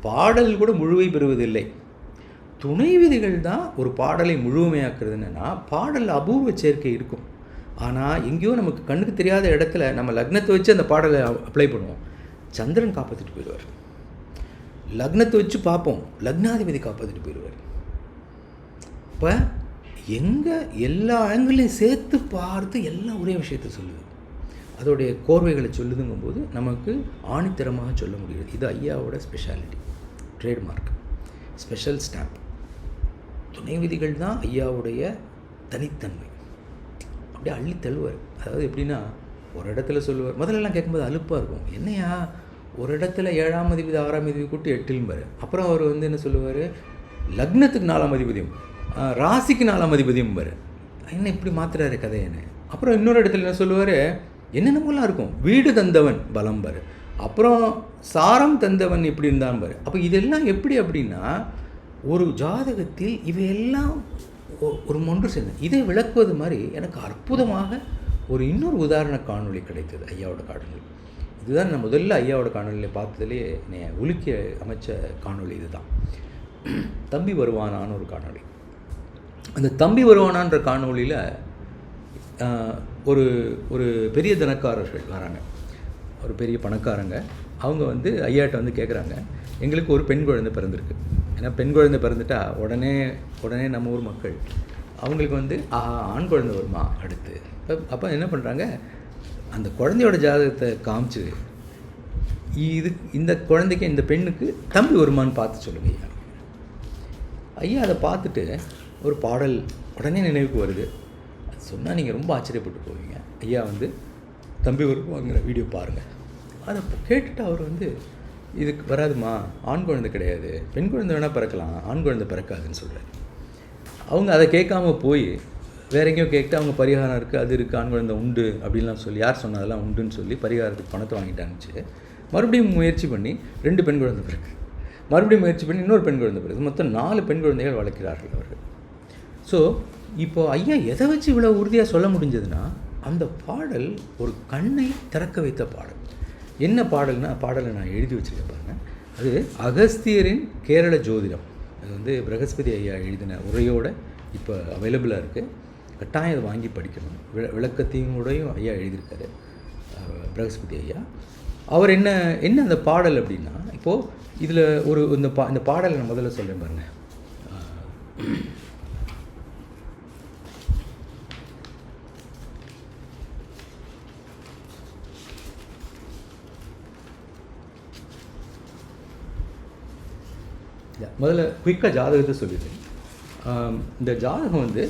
பாடல் கூட முழுமை பெறுவதில்லை, துணை விதிகள் தான் ஒரு பாடலை முழுமையாக்குறது. என்னென்னா, பாடல் அபூர்வ சேர்க்கை இருக்கும், ஆனால் எங்கேயோ நமக்கு கண்ணுக்கு தெரியாத இடத்துல நம்ம லக்னத்தை வச்சு அந்த பாடலை அப்ளை பண்ணுவோம், சந்திரன் காப்பாற்றிட்டு போயிடுவார். லக்னத்தை வச்சு பார்ப்போம், லக்னாதிபதி காப்பாற்றிட்டு போயிடுவார். இப்போ எங்கே எல்லா ஆங்கிளையும் சேர்த்து பார்த்து எல்லாம் ஒரே விஷயத்தை சொல்லுது, அதோடைய கோர்வைகளை சொல்லுதுங்கும்போது நமக்கு ஆணித்தரமாக சொல்ல முடியுது. இது ஐயாவோட ஸ்பெஷாலிட்டி, ட்ரேட்மார்க், ஸ்பெஷல் ஸ்டாம்ப். துணை விதிகள் தான் ஐயாவுடைய தனித்தன்மை. அப்படியே அள்ளி தள்ளுவார். அதாவது எப்படின்னா, ஒரு இடத்துல சொல்லுவார், முதல்லலாம் கேட்கும்போது அலுப்பாக இருக்கும், என்னையா ஒரு இடத்துல 7ஆம் அதிபதி 6ஆம் அதிபதி கூட்டி 8 அப்புறம் அவர் வந்து என்ன சொல்லுவார், லக்னத்துக்கு 4ஆம் அதிபதியும் ராசிக்கு 4ஆம் அதிபதியும் பாரு, என்ன இப்படி மாத்துறாரு கதையன்னு. அப்புறம் இன்னொரு இடத்துல என்ன சொல்லுவார், என்னென்னமோலாம் இருக்கும், வீடு தந்தவன் பலம் பாரு, அப்புறம் சாரம் தந்தவன் இப்படி இருந்தான் பாரு. அப்போ இதெல்லாம் எப்படி அப்படின்னா, ஒரு ஜாதகத்தில் இவையெல்லாம் ஒரு ஒன்று சேர்ந்து இதை விளக்குவது மாதிரி எனக்கு அற்புதமாக ஒரு இன்னொரு உதாரண காணொளி கிடைத்தது ஐயாவோட காணொளி. இதுதான் நான் முதல்ல ஐயாவோட காணொலியில் பார்த்ததுலேயே என்னை உலுக்கி அமைச்ச காணொளி இதுதான். தம்பி வருவானான்னு ஒரு காணொளி. அந்த தம்பி வருவானான்ற காணொலியில் ஒரு ஒரு பெரிய தனக்காரர்கள் வராங்க, ஒரு பெரிய பணக்காரங்க. அவங்க வந்து ஐயாட்ட வந்து கேட்குறாங்க, எங்களுக்கு ஒரு பெண் குழந்தை பிறந்திருக்கு. ஏன்னா பெண் குழந்தை பிறந்துட்டா உடனே நம்ம ஊர் மக்கள் அவங்களுக்கு வந்து ஆண் குழந்தை வருமா அடுத்து. அப்போ என்ன பண்ணுறாங்க, அந்த குழந்தையோட ஜாதகத்தை காமிச்சு, இந்த குழந்தைக்கு இந்த பெண்ணுக்கு தம்பி வருமானு பார்த்து சொல்லுங்க ஐயா. ஐயா அதை பார்த்துட்டு ஒரு பாடல் உடனே நினைவுக்கு வருது. அது சொன்னால் நீங்கள் ரொம்ப ஆச்சரியப்பட்டு போவீங்க. ஐயா வந்து தம்பி வருவாங்கிற வீடியோ பாருங்கள். அதை கேட்டுட்டு அவர் வந்து, இதுக்கு வராதுமா, ஆண் குழந்தை கிடையாது, பெண் குழந்தை வேணால் பிறக்கலாம், ஆண் குழந்தை பிறக்காதுன்னு சொல்கிறார். அவங்க அதை கேட்காம போய் வேற எங்கேயோ கேட்டு அவங்க பரிகாரம் இருக்குது, அது இருக்குது, ஆண் குழந்தை உண்டு அப்படின்லாம் சொல்லி, யார் சொன்னதெல்லாம் உண்டுன்னு சொல்லி பரிகாரத்துக்கு பணத்தை வாங்கிட்டானுச்சு. மறுபடியும் முயற்சி பண்ணி 2 பெண் குழந்தை பிறகு. மறுபடியும் முயற்சி பண்ணி இன்னொரு பெண் குழந்தை பிறகு மொத்தம் 4 பெண் குழந்தைகள் வளர்க்கிறார்கள் அவர்கள். ஸோ இப்போது ஐயா எதை வச்சு இவ்வளோ உறுதியாக சொல்ல முடிஞ்சதுன்னா, அந்த பாடல் ஒரு கண்ணை திறக்க வைத்த பாடல். என்ன பாடல்னா, பாடலை நான் எழுதி வச்சுருக்கேன் பாருங்கள். அது அகஸ்தியரின் கேரள ஜோதிடம். அது வந்து பிரகஸ்பதி ஐயா எழுதின உரையோடு இப்போ அவைலபிளாக இருக்குது. கட்டாயம் அதை வாங்கி படிக்கணும். விளக்கத்தையும் கூடயும் ஐயா எழுதியிருக்காரு பிரகஸ்பதி ஐயா. அவர் என்ன அந்த பாடல் அப்படின்னா, இப்போது இதில் ஒரு இந்த பாடலை நான் முதல்ல சொல்கிறேன் பாருங்கள். முதல்ல குயிக்காக ஜாதகத்தை சொல்லிடுறேன். இந்த ஜாதகம் வந்து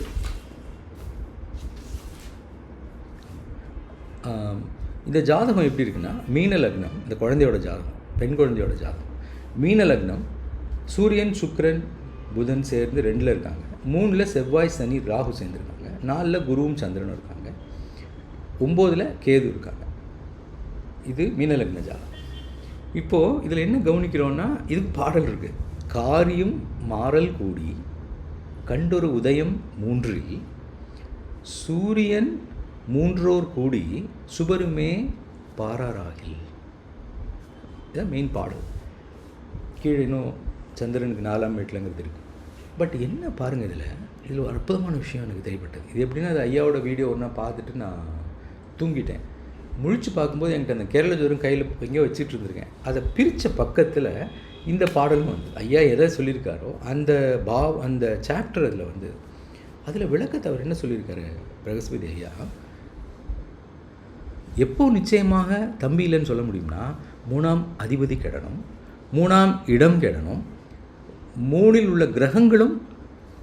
இந்த ஜாதகம் எப்படி இருக்குன்னா, மீன லக்னம், இந்த குழந்தையோட ஜாதகம், பெண் குழந்தையோட ஜாதகம். மீன லக்னம், சூரியன் சுக்கிரன் புதன் சேர்ந்து 2ல் இருக்காங்க, 3ல் செவ்வாய் சனி ராகு சேர்ந்துருக்காங்க, 4ல் குருவும் சந்திரனும் இருக்காங்க, 9ல் கேது இருக்காங்க. இது மீன லக்ன ஜாதகம். இப்போது இதில் என்ன கவனிக்கிறோன்னா, இதுக்கு பாடல் இருக்குது. காரியம் மாறல் கூடி கண்டொரு உதயம் 3ல் சூரியன் 3ஓர் கூடி சுபருமே பாராராகில். இதுதான் மெயின் பாடல். கீழே இன்னும் சந்திரனுக்கு 4ஆம் வீட்டிலங்கிறது இருக்குது. பட் என்ன பாருங்கள், இதில் ஒரு அற்புதமான விஷயம் எனக்கு தெரியப்பட்டது. இது எப்படின்னா, அது ஐயாவோட வீடியோ ஒன்றா பார்த்துட்டு நான் தூங்கிட்டேன். முழிச்சு பார்க்கும்போது எனக்கு அந்த கேரள ஜோரம் கையில் எங்கேயோ வச்சுட்டு இருந்திருக்கேன். அதை பிரித்த பக்கத்தில் இந்த பாடலும் வந்து ஐயா எதை சொல்லியிருக்காரோ அந்த சாப்டர் அதில் வந்து அதில் விளக்கத்தை அவர் என்ன சொல்லியிருக்காரு பிரகஸ்பதி ஐயா, எப்போ நிச்சயமாக தம்பி இல்லைன்னு சொல்ல முடியும்னா, 3ஆம் அதிபதி கெடணும், 3ஆம் இடம் கெடணும், 3இல் உள்ள கிரகங்களும்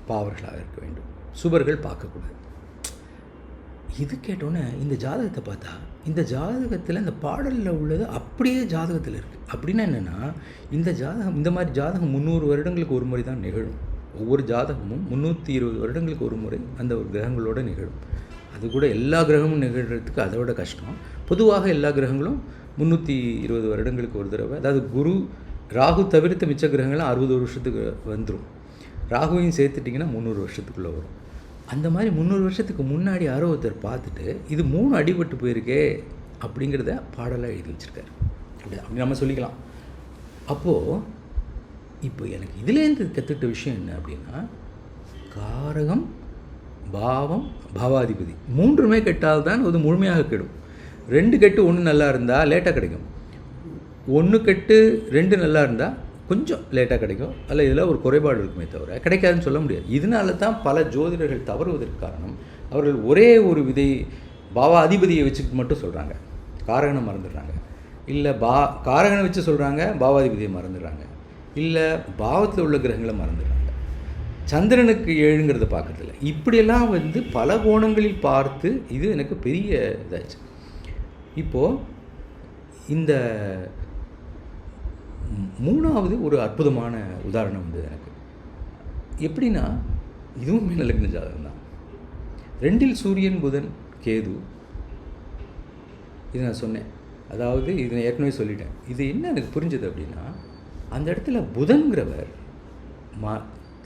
பாவர்களாக இருக்க வேண்டும், சுபர்கள் பார்க்கக்கூடாது. இது கேட்டோன்னே இந்த ஜாதகத்தை பார்த்தா, இந்த ஜாதகத்தில் இந்த பாடலில் உள்ளது அப்படியே ஜாதகத்தில் இருக்குது. அப்படின்னா என்னென்னா, இந்த மாதிரி ஜாதகம் 300 வருடங்களுக்கு ஒரு முறை தான் நிகழும். ஒவ்வொரு ஜாதகமும் 320 வருடங்களுக்கு ஒரு முறை அந்த ஒரு கிரகங்களோடு நிகழும். அது கூட எல்லா கிரகமும் நிகழ்கிறதுக்கு அதை விட கஷ்டம். பொதுவாக எல்லா கிரகங்களும் 320 வருடங்களுக்கு ஒரு தடவை, அதாவது குரு ராகு தவிர்த்த மிச்ச கிரகங்கள்லாம் 60 வருஷத்துக்கு வந்துடும். ராகுவையும் சேர்த்துட்டிங்கன்னா 300 வருஷத்துக்குள்ளே வரும். அந்த மாதிரி 300 வருஷத்துக்கு முன்னாடி யாரோ ஒருத்தர் பார்த்துட்டு இது 3 அடிபட்டு போயிருக்கே அப்படிங்கிறத பாடலாக எழுதி வச்சுருக்காரு. அப்படி நம்ம சொல்லிக்கலாம். அப்போது இப்போ எனக்கு இதுலேருந்து கற்றுக்கிட்ட விஷயம் என்ன அப்படின்னா, காரகம் பாவம் பாவாதிபதி 3மே கெட்டால்தான் அது முழுமையாக கெடும். 2 கெட்டு 1 நல்லா இருந்தால் லேட்டாக கிடைக்கும், 1 கெட்டு 2 நல்லா இருந்தால் கொஞ்சம் லேட்டாக கிடைக்கும். அதில் இதில் ஒரு குறைபாடு இருக்குமே தவிர கிடைக்காதுன்னு சொல்ல முடியாது. இதனால தான் பல ஜோதிடர்கள் தவறுவதற்கு காரணம், அவர்கள் ஒரே ஒரு பாவா அதிபதியை வச்சுக்கிட்டு மட்டும் சொல்கிறாங்க, காரகனை மறந்துடுறாங்க. இல்லை காரகனை வச்சு சொல்கிறாங்க, பாவாதிபதியை மறந்துடுறாங்க. இல்லை பாவத்தில் உள்ள கிரகங்களை மறந்துடுறாங்க. சந்திரனுக்கு 7ங்கிறத பார்க்கறதில்ல. இப்படியெல்லாம் வந்து பல கோணங்களில் பார்த்து இது எனக்கு பெரிய இதாச்சு. இப்போது இந்த 3வது ஒரு அற்புதமான உதாரணம் வந்து எனக்கு எப்படின்னா, இதுவும் மீன லக்ன ஜாதகம் தான். 2ல் சூரியன் புதன் கேது. இது நான் சொன்னேன், அதாவது இது நான் ஏற்கனவே சொல்லிட்டேன். இது என்ன எனக்கு புரிஞ்சது அப்படின்னா, அந்த இடத்துல புதன்கிறவர்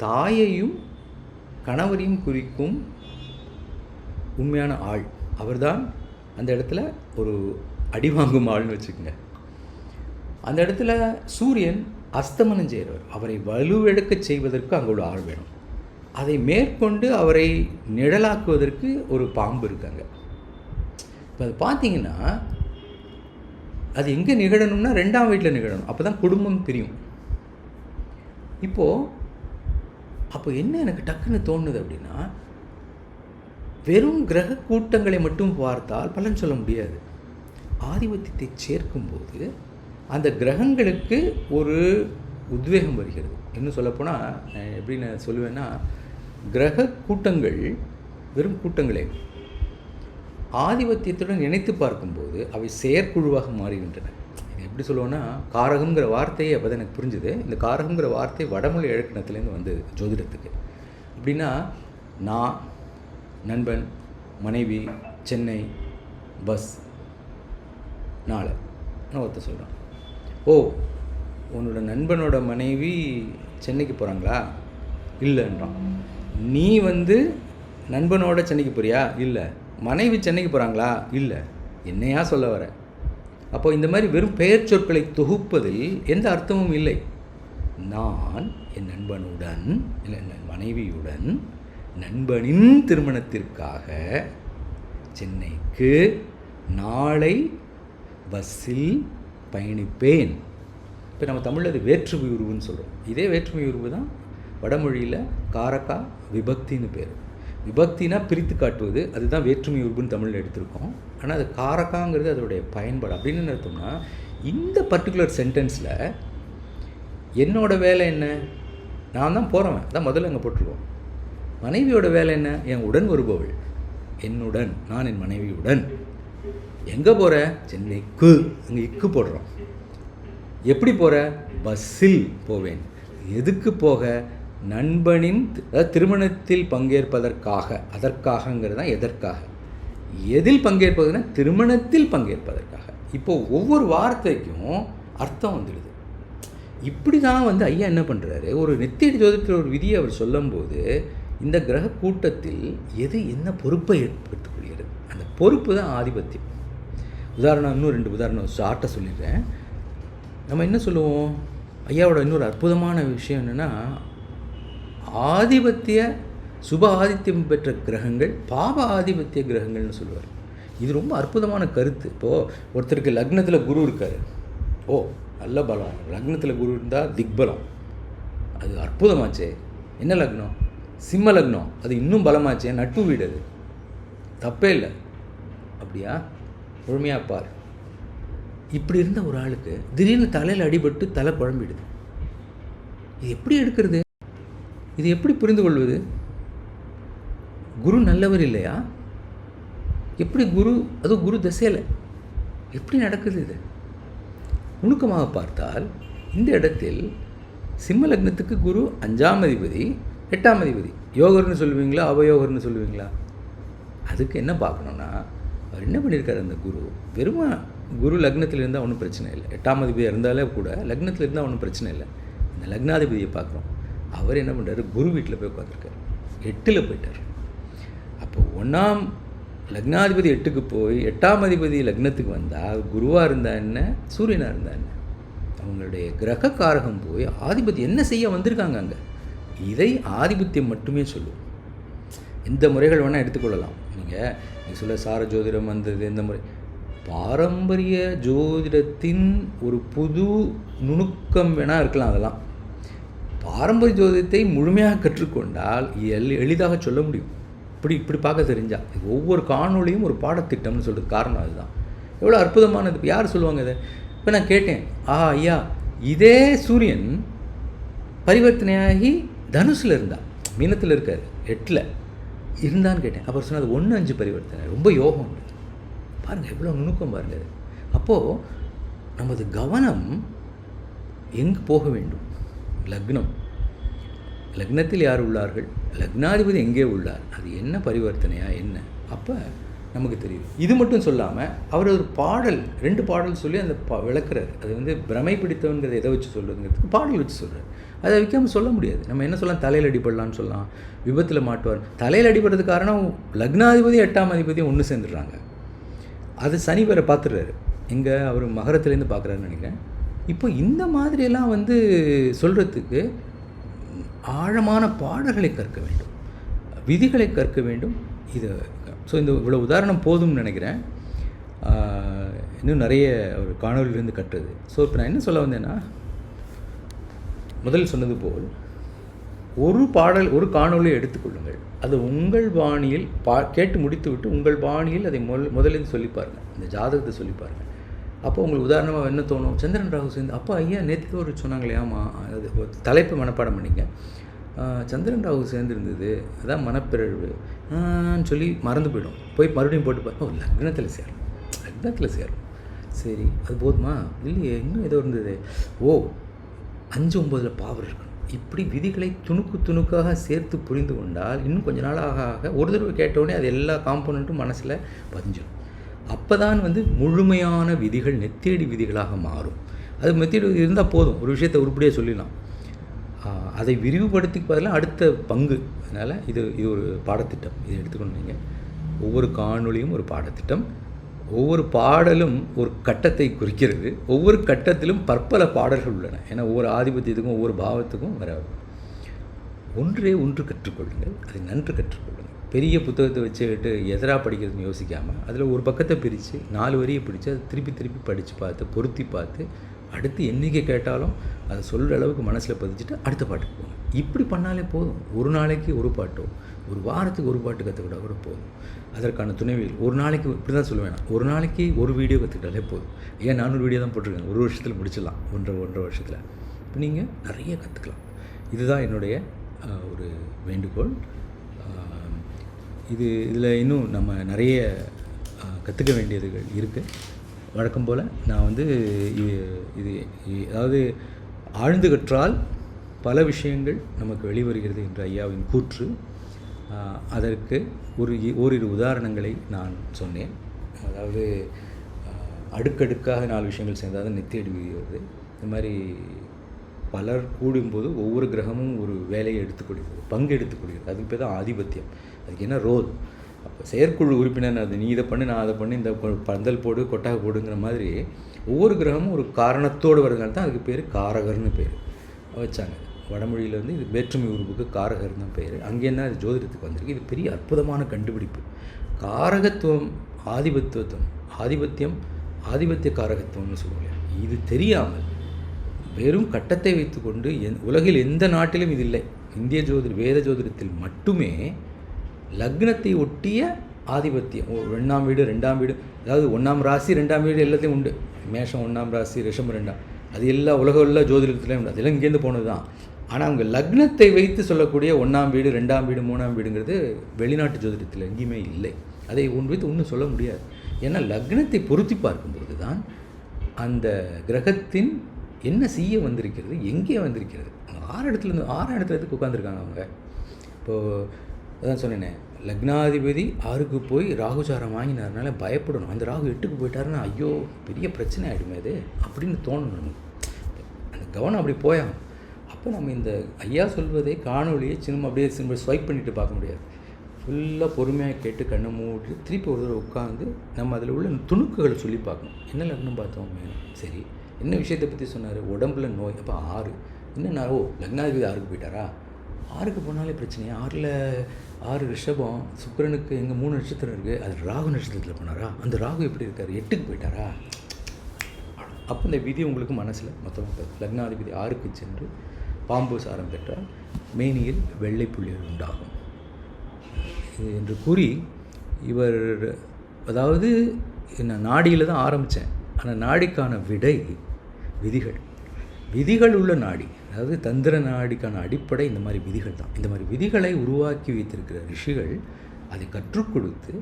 தாயையும் கணவரையும் குறிக்கும் உண்மையான ஆள். அவர்தான் அந்த இடத்துல ஒரு அடிவாங்கும் ஆள்னு வச்சுக்கோங்க. அந்த இடத்துல சூரியன் அஸ்தமனம் செய்கிறவர், அவரை வலுவெடுக்க செய்வதற்கு அங்கே உள்ள ஆள் வேணும். அதை மேற்கொண்டு அவரை நிழலாக்குவதற்கு ஒரு பாம்பு இருக்காங்க. இப்போ அது பார்த்தீங்கன்னா, அது எங்கே நிகழணும்னா 2ஆம் வீட்டில் நிகழணும். அப்போ தான் குடும்பம் பிரியும். அப்போ என்ன எனக்கு டக்குன்னு தோணுது அப்படின்னா, வெறும் கிரக கூட்டங்களை மட்டும் பார்த்தால் பலன் சொல்ல முடியாது. ஆதிபத்தியத்தை சேர்க்கும்போது அந்த கிரகங்களுக்கு ஒரு உத்வேகம் வருகிறது. இன்னும் சொல்லப்போனால் எப்படி நான் சொல்லுவேன்னா, கிரக கூட்டங்கள் வெறும் கூட்டங்களே ஆதிபத்தியத்துடன் இணைத்து பார்க்கும்போது அவை செயற்குழுவாக மாறுகின்றன. இது எப்படி சொல்லுவோன்னா, காரகங்கிற வார்த்தையே அப்போ தான் எனக்கு புரிஞ்சுது. இந்த காரகங்கிற வார்த்தை வடமொழி இலக்கணத்துலேருந்து வந்தது ஜோதிடத்துக்கு. அப்படின்னா, நான், நண்பன், மனைவி, சென்னை, பஸ், நாளை நான் ஒருத்தர் சொல்கிறேன். ஓ, உன்னோட நண்பனோட மனைவி சென்னைக்கு போகிறாங்களா? இல்லைன்றான். நீ வந்து நண்பனோட சென்னைக்கு போறியா? இல்லை. மனைவி சென்னைக்கு போகிறாங்களா? இல்லை. என்னையா சொல்ல வர? அப்போ இந்த மாதிரி வெறும் பெயர் சொற்களை தொகுப்பதில் எந்த அர்த்தமும் இல்லை. நான் என் நண்பனுடன் இல்லை என் மனைவியுடன் நண்பனின் திருமணத்திற்காக சென்னைக்கு நாளை பஸ்ஸில் பயணிப்பேன். இப்போ நம்ம தமிழில் அது வேற்றுமை உருவுன்னு சொல்கிறோம். இதே வேற்றுமை உருவு தான் வடமொழியில் காரக்கா விபக்தின்னு பேர். விபக்தினா பிரித்து காட்டுவது, அதுதான் வேற்றுமை உருவுன்னு தமிழில் எடுத்திருக்கோம். ஆனால் அது காரக்காங்கிறது அதோடைய பயன்பாடு. அப்படின்னு அர்த்தம்னா இந்த பர்டிகுலர் சென்டென்ஸில் என்னோட வேலை என்ன? நான் தான் போகிறவன், அதான் முதல்ல அங்கே போட்டிருக்கோம். மனைவியோட வேலை என்ன? என் உடன் வருபவள், என்னுடன், நான் என் மனைவியுடன். எங்கே போகிற? சென்னைக்கு. அங்கே இக்கு போடுறோம். எப்படி போகிற? பஸ்ஸில் போவேன். எதுக்கு போக? நண்பனின் திருமணத்தில் பங்கேற்பதற்காக. அதற்காகங்கிறது தான் எதற்காக. எதில் பங்கேற்பதுன்னா திருமணத்தில் பங்கேற்பதற்காக. இப்போது ஒவ்வொரு வார்த்தைக்கும் அர்த்தம் வந்துடுது. இப்படி தான் வந்து ஐயா என்ன பண்ணுறாரு, ஒரு நெத்தியடி ஜோதிடத்தில் ஒரு விதியை அவர் சொல்லும்போது இந்த கிரக கூட்டத்தில் எது என்ன பொறுப்பை ஏற்படுத்திக் கொள்கிறது, அந்த பொறுப்பு தான் ஆதிபத்தியம். உதாரணம், இன்னும் 2 உதாரணம் ஷார்ட்டாக சொல்லிடுறேன். நம்ம என்ன சொல்லுவோம், ஐயாவோட இன்னொரு அற்புதமான விஷயம் என்னென்னா, ஆதிபத்திய சுப ஆதித்யம் பெற்ற கிரகங்கள் பாப ஆதிபத்திய கிரகங்கள்னு சொல்லுவார். இது ரொம்ப அற்புதமான கருத்து. இப்போது ஒருத்தருக்கு லக்னத்தில் குரு இருக்கார், ஓ நல்ல பலம். லக்னத்தில் குரு இருந்தால் திக்பலம், அது அற்புதமாச்சே. என்ன லக்னம்? சிம்ம லக்னம், அது இன்னும் பலமாச்சே, நட்பு வீடு, அது தப்பே இல்லை. அப்படியா? முழுமையாக பார். இப்படி இருந்த ஒரு ஆளுக்கு திடீர்னு தலையில் அடிபட்டு தலை குழம்பிடுது. இது எப்படி எடுக்கிறது? இது எப்படி புரிந்து கொள்வது? குரு நல்லவர் இல்லையா? எப்படி குரு, அதுவும் குரு தசையில் எப்படி நடக்குது? இது நுணுக்கமாக பார்த்தால் இந்த இடத்தில் சிம்ம லக்னத்துக்கு குரு 5ஆம் அதிபதி 8ஆம் அதிபதி. யோகர்னு சொல்லுவீங்களா அவயோகர்னு சொல்லுவீங்களா? அதுக்கு என்ன பார்க்கணுன்னா, அவர் என்ன பண்ணியிருக்காரு, அந்த குரு வெறுமா குரு லக்னத்தில் இருந்தால் ஒன்றும் பிரச்சனை இல்லை, 8ஆம் அதிபதியாக இருந்தாலே கூட லக்னத்தில் இருந்தால் ஒன்றும் பிரச்சனை இல்லை. இந்த லக்னாதிபதியை பார்க்குறோம். அவர் என்ன பண்ணுறாரு, குரு வீட்டில் போய் உட்காந்துருக்காரு, 8ல் போயிட்டார். அப்போ 1ஆம் லக்னாதிபதி 8க்கு போய் 8ஆம் அதிபதி லக்னத்துக்கு வந்தால் குருவாக இருந்தால் என்ன, சூரியனாக இருந்தால் என்ன, அவங்களுடைய கிரக காரகம் போய் ஆதிபதி என்ன செய்ய வந்திருக்காங்க அங்கே. இதை ஆதிபத்தியம் மட்டுமே சொல்லும். எந்த முறைகள் வேணால் எடுத்துக்கொள்ளலாம். நீங்கள் சொல்ல சார ஜோதிடம் வந்தது எந்த முறை, பாரம்பரிய ஜோதிடத்தின் ஒரு புது நுணுக்கம் வேணால் இருக்கலாம். அதெல்லாம் பாரம்பரிய ஜோதிடத்தை முழுமையாக கற்றுக்கொண்டால் எளிதாக சொல்ல முடியும். இப்படி பார்க்க தெரிஞ்சால் ஒவ்வொரு காணொலியும் ஒரு பாடத்திட்டம்னு சொல்கிறது காரணம் அதுதான். எவ்வளோ அற்புதமானது. இப்போ யார் சொல்லுவாங்க இதை? இப்போ நான் கேட்டேன், ஐயா இதே சூரியன் பரிவர்த்தனையாகி தனுசில் இருந்தால், மீனத்தில் இருக்கார் 8ல் இருந்தான்னு கேட்டேன். அப்புறம் சொன்னால் 1-5 பரிவர்த்தனை, ரொம்ப யோகம். பாருங்கள் எவ்வளோ நுணுக்கம் பாருங்கள். அப்போது நமது கவனம் எங்கு போக வேண்டும்? லக்னம், லக்னத்தில் யார் உள்ளார்கள், லக்னாதிபதி எங்கே உள்ளார், அது என்ன பரிவர்த்தனையா என்ன, அப்போ நமக்கு தெரியுது. இது மட்டும் சொல்லாமல் அவர் ஒரு பாடல் 2 பாடல் சொல்லி அந்த விளக்குறாரு. அது வந்து பிரமை பிடித்தவங்கிறத எதை வச்சு சொல்கிறதுங்கிறதுக்கு பாடல் வச்சு சொல்கிறார். அதை வைக்காமல் சொல்ல முடியாது. நம்ம என்ன சொல்லலாம், தலையில் அடிபடலான்னு சொல்லலாம், விபத்தில் மாட்டுவார். தலையில் அடிபடுறதுக்கு காரணம் லக்னாதிபதி 8ஆம் அதிபதியும் ஒன்று சேர்ந்துடுறாங்க. அது சனி வேறு பார்த்துடுறாரு, எங்கே அவர் மகரத்துலேருந்து பார்க்குறாருன்னு நினைக்கிறேன். இப்போ இந்த மாதிரியெல்லாம் வந்து சொல்கிறதுக்கு ஆழமான பாடல்களை கற்க வேண்டும், விதிகளை கற்க வேண்டும். இது ஸோ இந்த இவ்வளோ உதாரணம் போதும்னு நினைக்கிறேன். இன்னும் நிறைய ஒரு காணொலியிலேருந்து கட்டுறது. ஸோ இப்போ நான் என்ன சொல்ல வந்தேன்னா, முதல் சொன்னது போல் ஒரு பாடல் ஒரு காணொலியை எடுத்துக்கொள்ளுங்கள், அது உங்கள் பாணியில் கேட்டு முடித்து விட்டு உங்கள் பாணியில் அதை முதலில் சொல்லி பாருங்கள், இந்த ஜாதகத்தை சொல்லி பாருங்கள். அப்போ உங்களுக்கு உதாரணமாக என்ன தோணும், சந்திரன் ராகு சேர்ந்து, அப்போ ஐயா நேற்று ஒரு சொன்னாங்களே, ஆமாம் அது தலைப்பு மனப்பாடம் பண்ணிங்க, சந்திரன் ராகு சேர்ந்துருந்தது அதான் மனப்பிறழ்வு சொல்லி மறந்து போயிடும். போய் மறுபடியும் போட்டு லக்னத்தில் சேரும். சரி அது போதுமா? இல்லையே, இன்னும் ஏதோ இருந்தது. 5-9 பாவர் இருக்கணும். இப்படி விதிகளை துணுக்காக சேர்த்து புரிந்து கொண்டால் இன்னும் கொஞ்ச நாள் ஆக ஒரு தடவை கேட்டவுடனே அது எல்லா காம்போனண்ட்டும் மனசில் பதிஞ்சிடும். அப்போ தான் வந்து முழுமையான விதிகள் நெத்தேடி விதிகளாக மாறும். அது மெத்தட் இருந்தால் போதும், ஒரு விஷயத்தை உருப்படியாக சொல்லிடலாம். அதை விரிவுபடுத்தி பதிலாக அடுத்த பங்கு. அதனால் இது ஒரு பாடத்திட்டம். இதை எடுத்துக்கணும் நீங்கள். ஒவ்வொரு காணொளியும் ஒரு பாடத்திட்டம். ஒவ்வொரு பாடலும் ஒரு கட்டத்தை குறிக்கிறது. ஒவ்வொரு கட்டத்திலும் பற்பல பாடல்கள் உள்ளன. ஏன்னா ஒவ்வொரு ஆதிபத்தியத்துக்கும் ஒவ்வொரு பாவத்துக்கும் ஒன்றே ஒன்று கற்றுக்கொள்ளுங்கள், அதை நன்று கற்றுக்கொள்ளுங்கள். பெரிய புத்தகத்தை வச்சுக்கிட்டு எதிராக படிக்கிறதுன்னு யோசிக்காமல் அதில் ஒரு பக்கத்தை பிரித்து 4 வரியை பிடிச்சி அதை திருப்பி படித்து பார்த்து பொருத்தி பார்த்து அடுத்து என்றைக்கு கேட்டாலும் அதை சொல்கிற அளவுக்கு மனசில் பதிச்சுட்டு அடுத்த பாட்டுக்கு போகணும். இப்படி பண்ணாலே போதும். ஒரு நாளைக்கு ஒரு பாட்டோ, ஒரு வாரத்துக்கு ஒரு பாட்டு கற்றுக்கிட்டா கூட போதும். அதற்கான துணைவியல் ஒரு நாளைக்கு இப்படி தான் சொல்லுவேன், ஒரு நாளைக்கு ஒரு வீடியோ கற்றுக்கிட்டாலே போதும். ஏன் 400 வீடியோ தான் போட்டிருக்கேன், ஒரு வருஷத்தில் முடிச்சிடலாம், ஒன்றரை வருஷத்தில். இப்போ நீங்கள் நிறைய கற்றுக்கலாம். இதுதான் என்னுடைய ஒரு வேண்டுகோள். இதில் இன்னும் நம்ம நிறைய கற்றுக்க வேண்டியதுகள் இருக்குது. வழக்கம் போல் நான் வந்து இது அதாவது ஆழ்ந்து கற்றால் பல விஷயங்கள் நமக்கு வெளிவருகிறது என்ற ஐயாவின் கூற்று. அதற்கு ஓரிரு உதாரணங்களை நான் சொன்னேன். அதாவது அடுக்கடுக்காக 4 விஷயங்கள் சேர்ந்தால் தான் நித்திய அடி வருது. இந்த மாதிரி பலர் கூடும்போது ஒவ்வொரு கிரகமும் ஒரு வேலையை எடுத்துக்கொள்கிறது, பங்கு எடுத்துக்கொள்கிறது. அதுக்கு பேர் தான் ஆதிபத்தியம். அதுக்கு என்ன ரோல்? அப்போ செயற்குழு உறுப்பினர் அது நீ இதை பண்ணு, நான் அதை பண்ணி, இந்த பந்தல் போடு, கொட்டாக போடுங்கிற மாதிரி ஒவ்வொரு கிரகமும் ஒரு காரணத்தோடு வருதுனால தான் அதுக்கு பேர் காரகர்னு பேர் வச்சாங்க. வடமொழியில் வந்து இது வேற்றுமை உறுப்புக்கு காரகர்னு தான் பேர். அங்கேன்னா அது ஜோதிடத்துக்கு வந்திருக்கு. இது பெரிய அற்புதமான கண்டுபிடிப்பு. காரகத்துவம், ஆதிபத்தியம், ஆதிபத்திய காரகத்துவம்னு சொல்லுவாங்க. இது தெரியாமல் வெறும் கட்டத்தை வைத்துக்கொண்டு உலகில் எந்த நாட்டிலும் இது இல்லை. இந்திய வேத ஜோதிடத்தில் மட்டுமே லக்னத்தை ஒட்டிய ஆதிபத்தியம், 1ஆம் வீடு 2ஆம் வீடு, அதாவது 1ஆம் ராசி 2ஆம் வீடு எல்லாத்தையும் உண்டு. மேஷம் 1ஆம் ராசி, ரிஷம் 2ஆம், அது எல்லாம் உலக ஜோதிடத்துலேயும் உண்டு. அதெல்லாம் இங்கேருந்து போனது தான். ஆனால் அவங்க லக்னத்தை வைத்து சொல்லக்கூடிய 1ஆம் வீடு 2ஆம் வீடு 3ஆம் வீடுங்கிறது வெளிநாட்டு ஜோதிடத்தில் எங்கேயுமே இல்லை. அதை வைத்து ஒன்றும் சொல்ல முடியாது. ஏன்னா லக்னத்தை பொருத்தி பார்க்கும்போது தான் அந்த கிரகத்தின் என்ன செய்ய வந்திருக்கிறது, எங்கே வந்திருக்கிறது. 6 இடத்துலேருந்து உட்காந்துருக்காங்க அவங்க. இப்போது அதான் சொன்னேனே, லக்னாதிபதி 6க்கு போய் ராகுசாரம் வாங்கினார்னால பயப்படணும். அந்த ராகு 8க்கு போயிட்டாருன்னா ஐயோ பெரிய பிரச்சனை ஆகிடுமே அது அப்படின்னு தோணணும் நமக்கு. அந்த கவனம் அப்படி போயாகும். அப்போ நம்ம இந்த ஐயா சொல்வதை காணொலியை அப்படியே ஸ்வைப் பண்ணிட்டு பார்க்க முடியாது. ஃபுல்லாக பொறுமையாக கேட்டு கண்ணை மூடி திருப்பி ஒரு தடவை உட்காந்து நம்ம அதில் உள்ள துணுக்குகளை சொல்லி பார்க்கணும். என்ன லக்னம் பார்த்தோம், சரி என்ன விஷயத்தை பற்றி சொன்னார், உடம்புல நோய். அப்போ 6 என்னன்னா, லக்னாதிபதி 6க்கு போயிட்டாரா, 6க்கு போனாலே பிரச்சனையா, 6 ரிஷபம், சுக்கிரனுக்கு எங்கே 3 நட்சத்திரம் இருக்குது, அது ராகு நட்சத்திரத்தில் போனாரா, அந்த ராகு எப்படி இருக்கார், 8க்கு போயிட்டாரா. அப்போ இந்த விதி உங்களுக்கு மனசில் மொத்தமாக லக்னாதிபதி 6க்கு சென்று பாம்பு சாரம் பெற்றால் மேனியில் வெள்ளை புள்ளிகள் உண்டாகும் என்று கூறி இவர், அதாவது நான் நாடியில் தான் ஆரம்பித்தேன். ஆனால் நாடிக்கான விடை விதிகள் உள்ள நாடி, அதாவது தந்திர நாடிக்கான அடிப்படை இந்த மாதிரி விதிகள் தான். இந்த மாதிரி விதிகளை உருவாக்கி வைத்திருக்கிற ரிஷிகள் அதை கற்றுக் கொடுத்து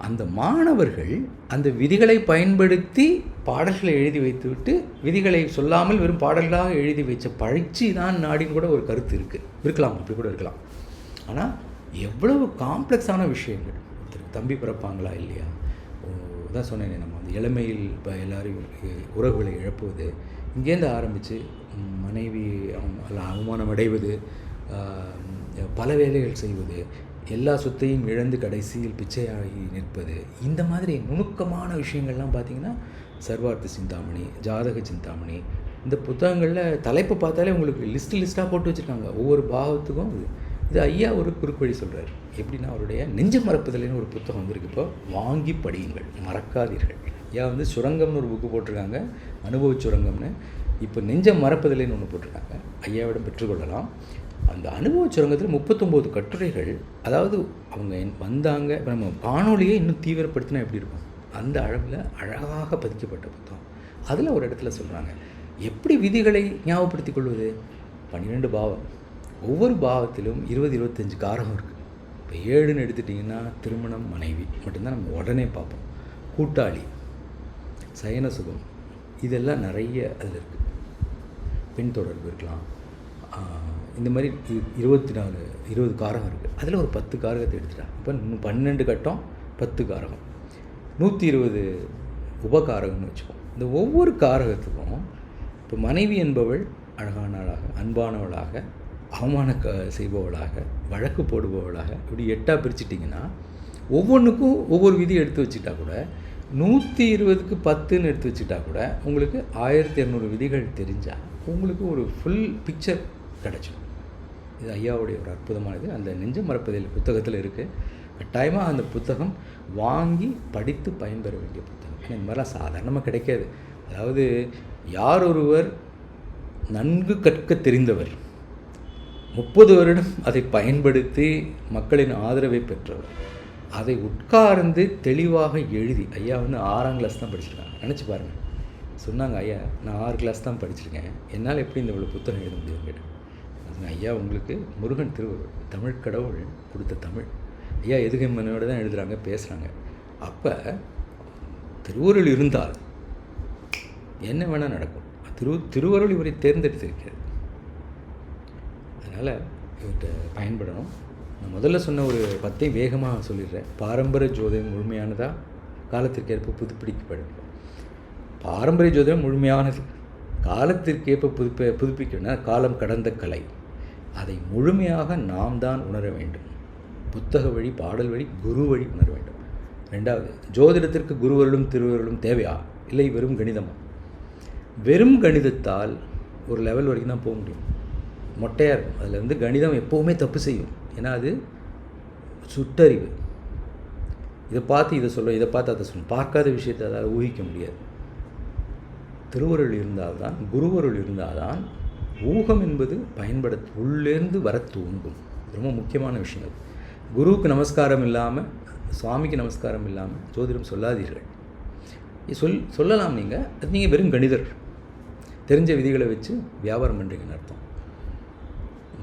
அந்த மாணவர்கள் அந்த விதிகளை பயன்படுத்தி பாடல்களை எழுதி வைத்துவிட்டு விதிகளை சொல்லாமல் வெறும் பாடல்களாக எழுதி வச்ச பயிற்சி தான் நாடின்னு கூட ஒரு கருத்து இருக்கலாம், அப்படி கூட இருக்கலாம். ஆனால் எவ்வளவு காம்ப்ளெக்ஸான விஷயங்கள். ஒருத்தருக்கு தம்பி பிறப்பாங்களா இல்லையா, தான் சொன்னேனே, நம்ம அந்த இளமையில் இப்போ எல்லோரையும் உறவுகளை இழப்புவது, இங்கேருந்து ஆரம்பித்து மனைவி அவமானம் அடைவது, பல வேலைகள் செய்வது, எல்லா சொத்தையும் இழந்து கடைசியில் பிச்சையாகி நிற்பது, இந்த மாதிரி நுணுக்கமான விஷயங்கள்லாம் பார்த்திங்கன்னா சர்வார்த்த சிந்தாமணி, ஜாதக சிந்தாமணி, இந்த புத்தகங்களில் தலைப்பை பார்த்தாலே உங்களுக்கு லிஸ்ட்டாக போட்டு வச்சுருக்காங்க ஒவ்வொரு பாவத்துக்கும். இது ஐயா ஒரு குறுக்கு சொல்கிறார். எப்படின்னா, அவருடைய நெஞ்ச மறப்புதல்னு ஒரு புத்தகம் வந்திருக்கு, இப்போ வாங்கி படியுங்கள், மறக்காதீர்கள். ஐயா வந்து சுரங்கம்னு ஒரு புக்கு போட்டிருக்காங்க, அனுபவ சுரங்கம்னு. இப்போ நெஞ்ச மறப்புதல்னு ஒன்று போட்டிருக்காங்க, ஐயாவிடம் பெற்றுக்கொள்ளலாம். அந்த அனுபவ சுரங்கத்தில் 39 கட்டுரைகள், அதாவது அவங்க வந்தாங்க. இப்போ நம்ம காணொலியை இன்னும் தீவிரப்படுத்தினா எப்படி இருக்கும், அந்த அளவில் அழகாக பதிக்கப்பட்ட புத்தகம். அதில் ஒரு இடத்துல சொல்கிறாங்க, எப்படி விதிகளை ஞாபகப்படுத்திக் கொள்வது. 12 பாவம், ஒவ்வொரு பாவத்திலும் 20-25 காரகம் இருக்குது. இப்போ 7ன்னு எடுத்துட்டிங்கன்னா திருமணம், மனைவி மட்டும்தான் நம்ம உடனே பார்ப்போம். கூட்டாளி, சயன சுகம், இதெல்லாம் நிறைய அதில் இருக்குது. பெண் தொடர்பு இருக்கலாம். இந்த மாதிரி 20 காரகம் இருக்குது. அதில் ஒரு 10 காரகத்தை எடுத்துட்டாங்க. இப்போ 12 கட்டம் 10 காரகம், 120 உபகாரகம்னு வச்சுப்போம். இந்த ஒவ்வொரு காரகத்துக்கும் இப்போ மனைவி என்பவள் அழகானவளாக, அன்பானவளாக, செய்பவளாக, வழக்கு போடுபவளாக, இப்படி 8ஆக பிரிச்சிட்டிங்கன்னா ஒவ்வொன்றுக்கும் ஒவ்வொரு விதி எடுத்து வச்சுட்டா கூட 120க்கு 10ன்னு எடுத்து வச்சுட்டா கூட உங்களுக்கு 1200 விதிகள் தெரிஞ்சால் உங்களுக்கு ஒரு ஃபுல் பிக்சர் கிடச்சிடும். இது ஐயாவுடைய ஒரு அற்புதமானது. அந்த நெஞ்சம் மறப்பதில் புத்தகத்தில் இருக்குது. கட்டாயமாக அந்த புத்தகம் வாங்கி படித்து பயன்பெற வேண்டிய புத்தகம். ஏன்னா இந்த மாதிரிலாம் சாதாரணமாக கிடைக்காது. அதாவது யார் ஒருவர் நன்கு கற்க தெரிந்தவர், 30 வருடம் அதை பயன்படுத்தி மக்களின் ஆதரவை பெற்றவர், அதை உட்கார்ந்து தெளிவாக எழுதி, ஐயா வந்து 6ஆம் கிளாஸ் தான் படிச்சிருக்காங்க. நினச்சி பாருங்கள். சொன்னாங்க, ஐயா நான் 6 கிளாஸ் தான் படிச்சிருக்கேன், என்னால் எப்படி இந்த இவ்வளோ புத்தகம் எழுத முடியும் கேட்டேன். ஐயா உங்களுக்கு முருகன் திருவருள், தமிழ் கடவுள் கொடுத்த தமிழ். ஐயா எதுகமனோடு தான் எழுதுகிறாங்க, பேசுகிறாங்க. அப்போ திருவருள் இருந்தால் என்ன வேணால் நடக்கும். திருவருள் இவரை தேர்ந்தெடுத்திருக்கிறது. அதனால் இவர்கிட்ட பயன்படணும். நான் முதல்ல சொன்ன ஒரு 10 வேகமாக சொல்லிடுறேன். பாரம்பரிய ஜோதிடம் முழுமையானதா, காலத்திற்கேற்ப புதுப்பிக்கப்படும். பாரம்பரிய ஜோதிடம் முழுமையானது, காலத்திற்கேற்ப புதுப்பிக்கணும்னா காலம் கடந்த கலை. அதை முழுமையாக நாம் தான் உணர வேண்டும். புத்தக வழி, பாடல் வழி, குரு வழி உணர வேண்டும். 2வது, ஜோதிடத்திற்கு குருவருளும் திருவருளும் தேவையா, இல்லை வெறும் கணிதமா? வெறும் கணிதத்தால் ஒரு லெவல் வரைக்கும் தான் போக முடியும். மொட்டையாக இருக்கும். அதில் வந்து கணிதம் எப்போவுமே தப்பு செய்யும். ஏன்னா அது சுட்டறிவு. இதை பார்த்து இதை சொல்ல, இதை பார்த்து அதை சொல்லும். பார்க்காத விஷயத்தை அதால் ஊகிக்க முடியாது. திருவருள் இருந்தால்தான், குருவருள் இருந்தால்தான் ஊகம் என்பது உள்ளேருந்து வர தூண்டும். ரொம்ப முக்கியமான விஷயம் அது. குருவுக்கு நமஸ்காரம் இல்லாமல், சுவாமிக்கு நமஸ்காரம் இல்லாமல் ஜோதிடம் சொல்லாதீர்கள். சொல்லலாம் நீங்கள், அது நீங்கள் வெறும் கணிதர், தெரிஞ்ச விதிகளை வச்சு வியாபாரம் பண்ணுறீங்கன்னு அர்த்தம்.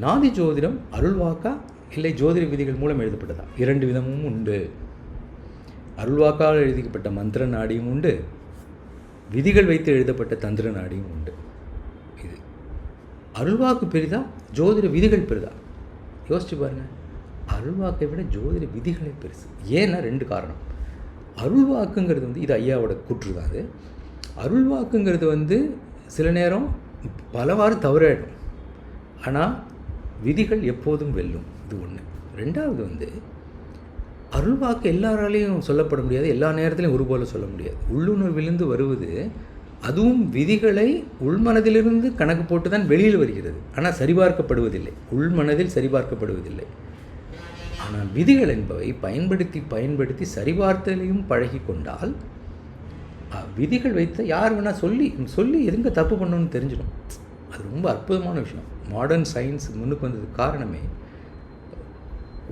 நாதி ஜோதிடம் அருள்வாக்கா இல்லை ஜோதிட விதிகள் மூலம் எழுதப்பட்டதா? 2 விதமும் உண்டு. அருள்வாக்கால் எழுதிக்கப்பட்ட மந்திர நாடியும் உண்டு, விதிகள் வைத்து எழுதப்பட்ட தந்திர நாடியும் உண்டு. இது அருள்வாக்கு பெரிதா, ஜோதிட விதிகள் பெரிதா? யோசிச்சு பாருங்கள். அருள்வாக்கை விட ஜோதிட விதிகளே பெருசு. ஏன்னா 2 காரணம். அருள்வாக்குங்கிறது வந்து, இது ஐயாவோட கூற்று தான் அது. அருள்வாக்குங்கிறது வந்து சில நேரம் பலவாறு தவறாயிடும், ஆனால் விதிகள் எப்போதும் வெல்லும். இது ஒன்று. 2வது வந்து அருள்வாக்கு எல்லாராலையும் சொல்லப்பட முடியாது, எல்லா நேரத்திலையும் ஒருபோல சொல்ல முடியாது. உள்ளுணர்விலிருந்து வருவது, அதுவும் விதிகளை உள்மனதிலிருந்து கணக்கு போட்டு தான் வெளியில் வருகிறது. ஆனால் சரிபார்க்கப்படுவதில்லை, உள்மனதில் சரிபார்க்கப்படுவதில்லை. ஆனால் விதிகள் என்பவை பயன்படுத்தி சரிபார்த்தலையும் பழகி கொண்டால் விதிகள் வைத்த யார் வேணால் சொல்லி எதுங்க தப்பு பண்ணணும்னு தெரிஞ்சிடும். அது ரொம்ப அற்புதமான விஷயம். மாடர்ன் சயின்ஸ் முன்னுக்கு வந்ததுக்கு காரணமே,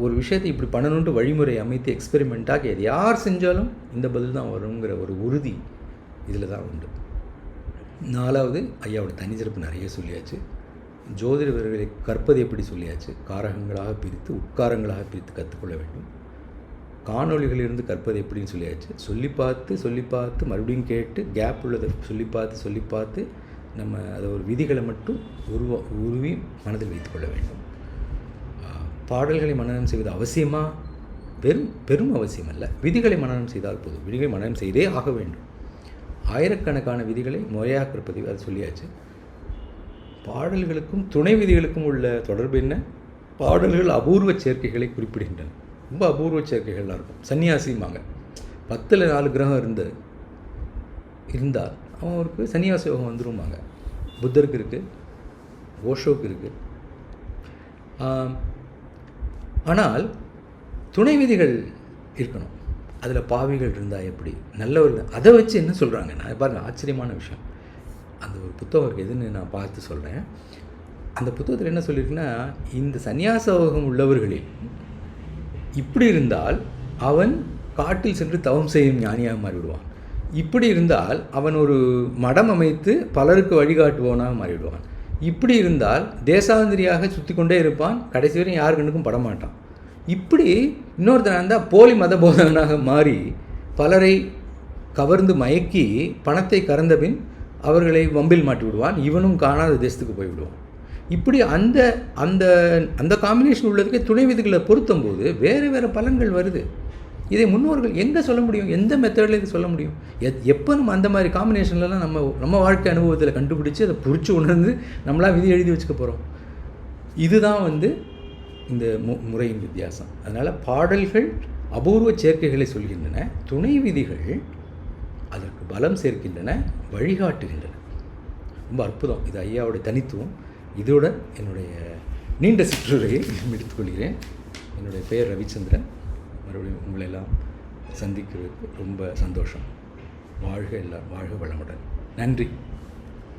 ஒரு விஷயத்தை இப்படி பண்ணணுன்ட்டு வழிமுறை அமைத்து எக்ஸ்பெரிமெண்ட்டாக எது யார் செஞ்சாலும் இந்த பதில் தான் வருங்கிற ஒரு உறுதி இதில் தான் உண்டு. 4வது, ஐயாவோட தனிச்சிறப்பு நிறைய சொல்லியாச்சு. ஜோதிட வீரர்களை கற்பது எப்படி சொல்லியாச்சு. காரகங்களாக பிரித்து, உட்காரங்களாக பிரித்து கற்றுக்கொள்ள வேண்டும். காணொலிகளிலிருந்து கற்பது எப்படின்னு சொல்லியாச்சு. சொல்லி பார்த்து மறுபடியும் கேட்டு, கேப் உள்ளதை சொல்லி பார்த்து நம்ம அதை ஒரு விதிகளை மட்டும் உருவி மனதில் வைத்துக்கொள்ள வேண்டும். பாடல்களை மனனம் செய்வது அவசியமா? பெரும் அவசியம் அல்ல. விதிகளை மனனம் செய்தால் போதும். விதிகளை மனனம் செய்தே ஆக வேண்டும். ஆயிரக்கணக்கான விதிகளை முறையாக கற்பது, அதை சொல்லியாச்சு. பாடல்களுக்கும் துணை விதிகளுக்கும் உள்ள தொடர்பு என்ன? பாடல்கள் அபூர்வ சேர்க்கைகளை குறிப்பிடுகின்றன. ரொம்ப அபூர்வ சேர்க்கைகள்லாம் இருக்கும். சன்னியாசிம்பாங்க. 10ல் 4 கிரகம் இருந்தால் அவருக்கு சன்னியாச யோகம் வந்துரும்பாங்க. புத்தருக்கு இருக்குது, ஓஷோக்கு இருக்குது. ஆனால் துணை விதிகள் இருக்கணும். அதில் பாவிகள் இருந்தால் எப்படி, நல்லவர்கள், அதை வச்சு என்ன சொல்கிறாங்கன்னா பாருங்கள், ஆச்சரியமான விஷயம். அந்த ஒரு புத்தகம் இருக்குது, எதுன்னு நான் பார்த்து சொல்கிறேன். அந்த புத்தகத்தில் என்ன சொல்லியிருக்குன்னா, இந்த சன்னியாசோகம் உள்ளவர்களில் இப்படி இருந்தால் அவன் காட்டில் சென்று தவம் செய்யும் ஞானியாக மாறிவிடுவான். இப்படி இருந்தால் அவன் ஒரு மடம் அமைத்து பலருக்கு வழிகாட்டுபவனாக மாறிவிடுவான். இப்படி இருந்தால் தேசாந்திரியாக சுற்றி கொண்டே இருப்பான், கடைசி வரையும் யார் கண்ணுக்கும் படமாட்டான். இப்படி இன்னொருத்தனாக இருந்தால் போலி மத போதகனாக மாறி பலரை கவர்ந்து மயக்கி பணத்தை கறந்த பின் அவர்களை வம்பில் மாட்டி விடுவான். இவனும் காணாத தேசத்துக்கு போய்விடுவான். இப்படி அந்த அந்த அந்த காம்பினேஷன் உள்ளதுக்கே துணை விதிகளை பொருத்தும் போது வேறு பலன்கள் வருது. இதை முன்னோர்கள் எங்கே சொல்ல முடியும்? எந்த மெத்தடில் இது சொல்ல முடியும்? எப்போ நம்ம அந்த மாதிரி காம்பினேஷன்லலாம் நம்ம வாழ்க்கை அனுபவத்தில் கண்டுபிடிச்சி அதை புரிச்சு உணர்ந்து நம்மளாக விதி எழுதி வச்சுக்க போகிறோம். இதுதான் வந்து இந்த முறையின் வித்தியாசம். அதனால் பாடல்கள் அபூர்வ சேர்க்கைகளை சொல்கின்றன, துணை விதிகள் அதற்கு பலம் சேர்க்கின்றன, வழிகாட்டுகின்றன. ரொம்ப அற்புதம். இது ஐயாவுடைய தனித்துவம். இதோட என்னுடைய நீண்ட சிற்றுரையை எடுத்துக்கொள்கிறேன். என்னுடைய பெயர் ரவிச்சந்திரன். மறுபடியும் உங்களெல்லாம் சந்திக்கிறதுக்கு ரொம்ப சந்தோஷம். வாழ்க வளமுடன். நன்றி.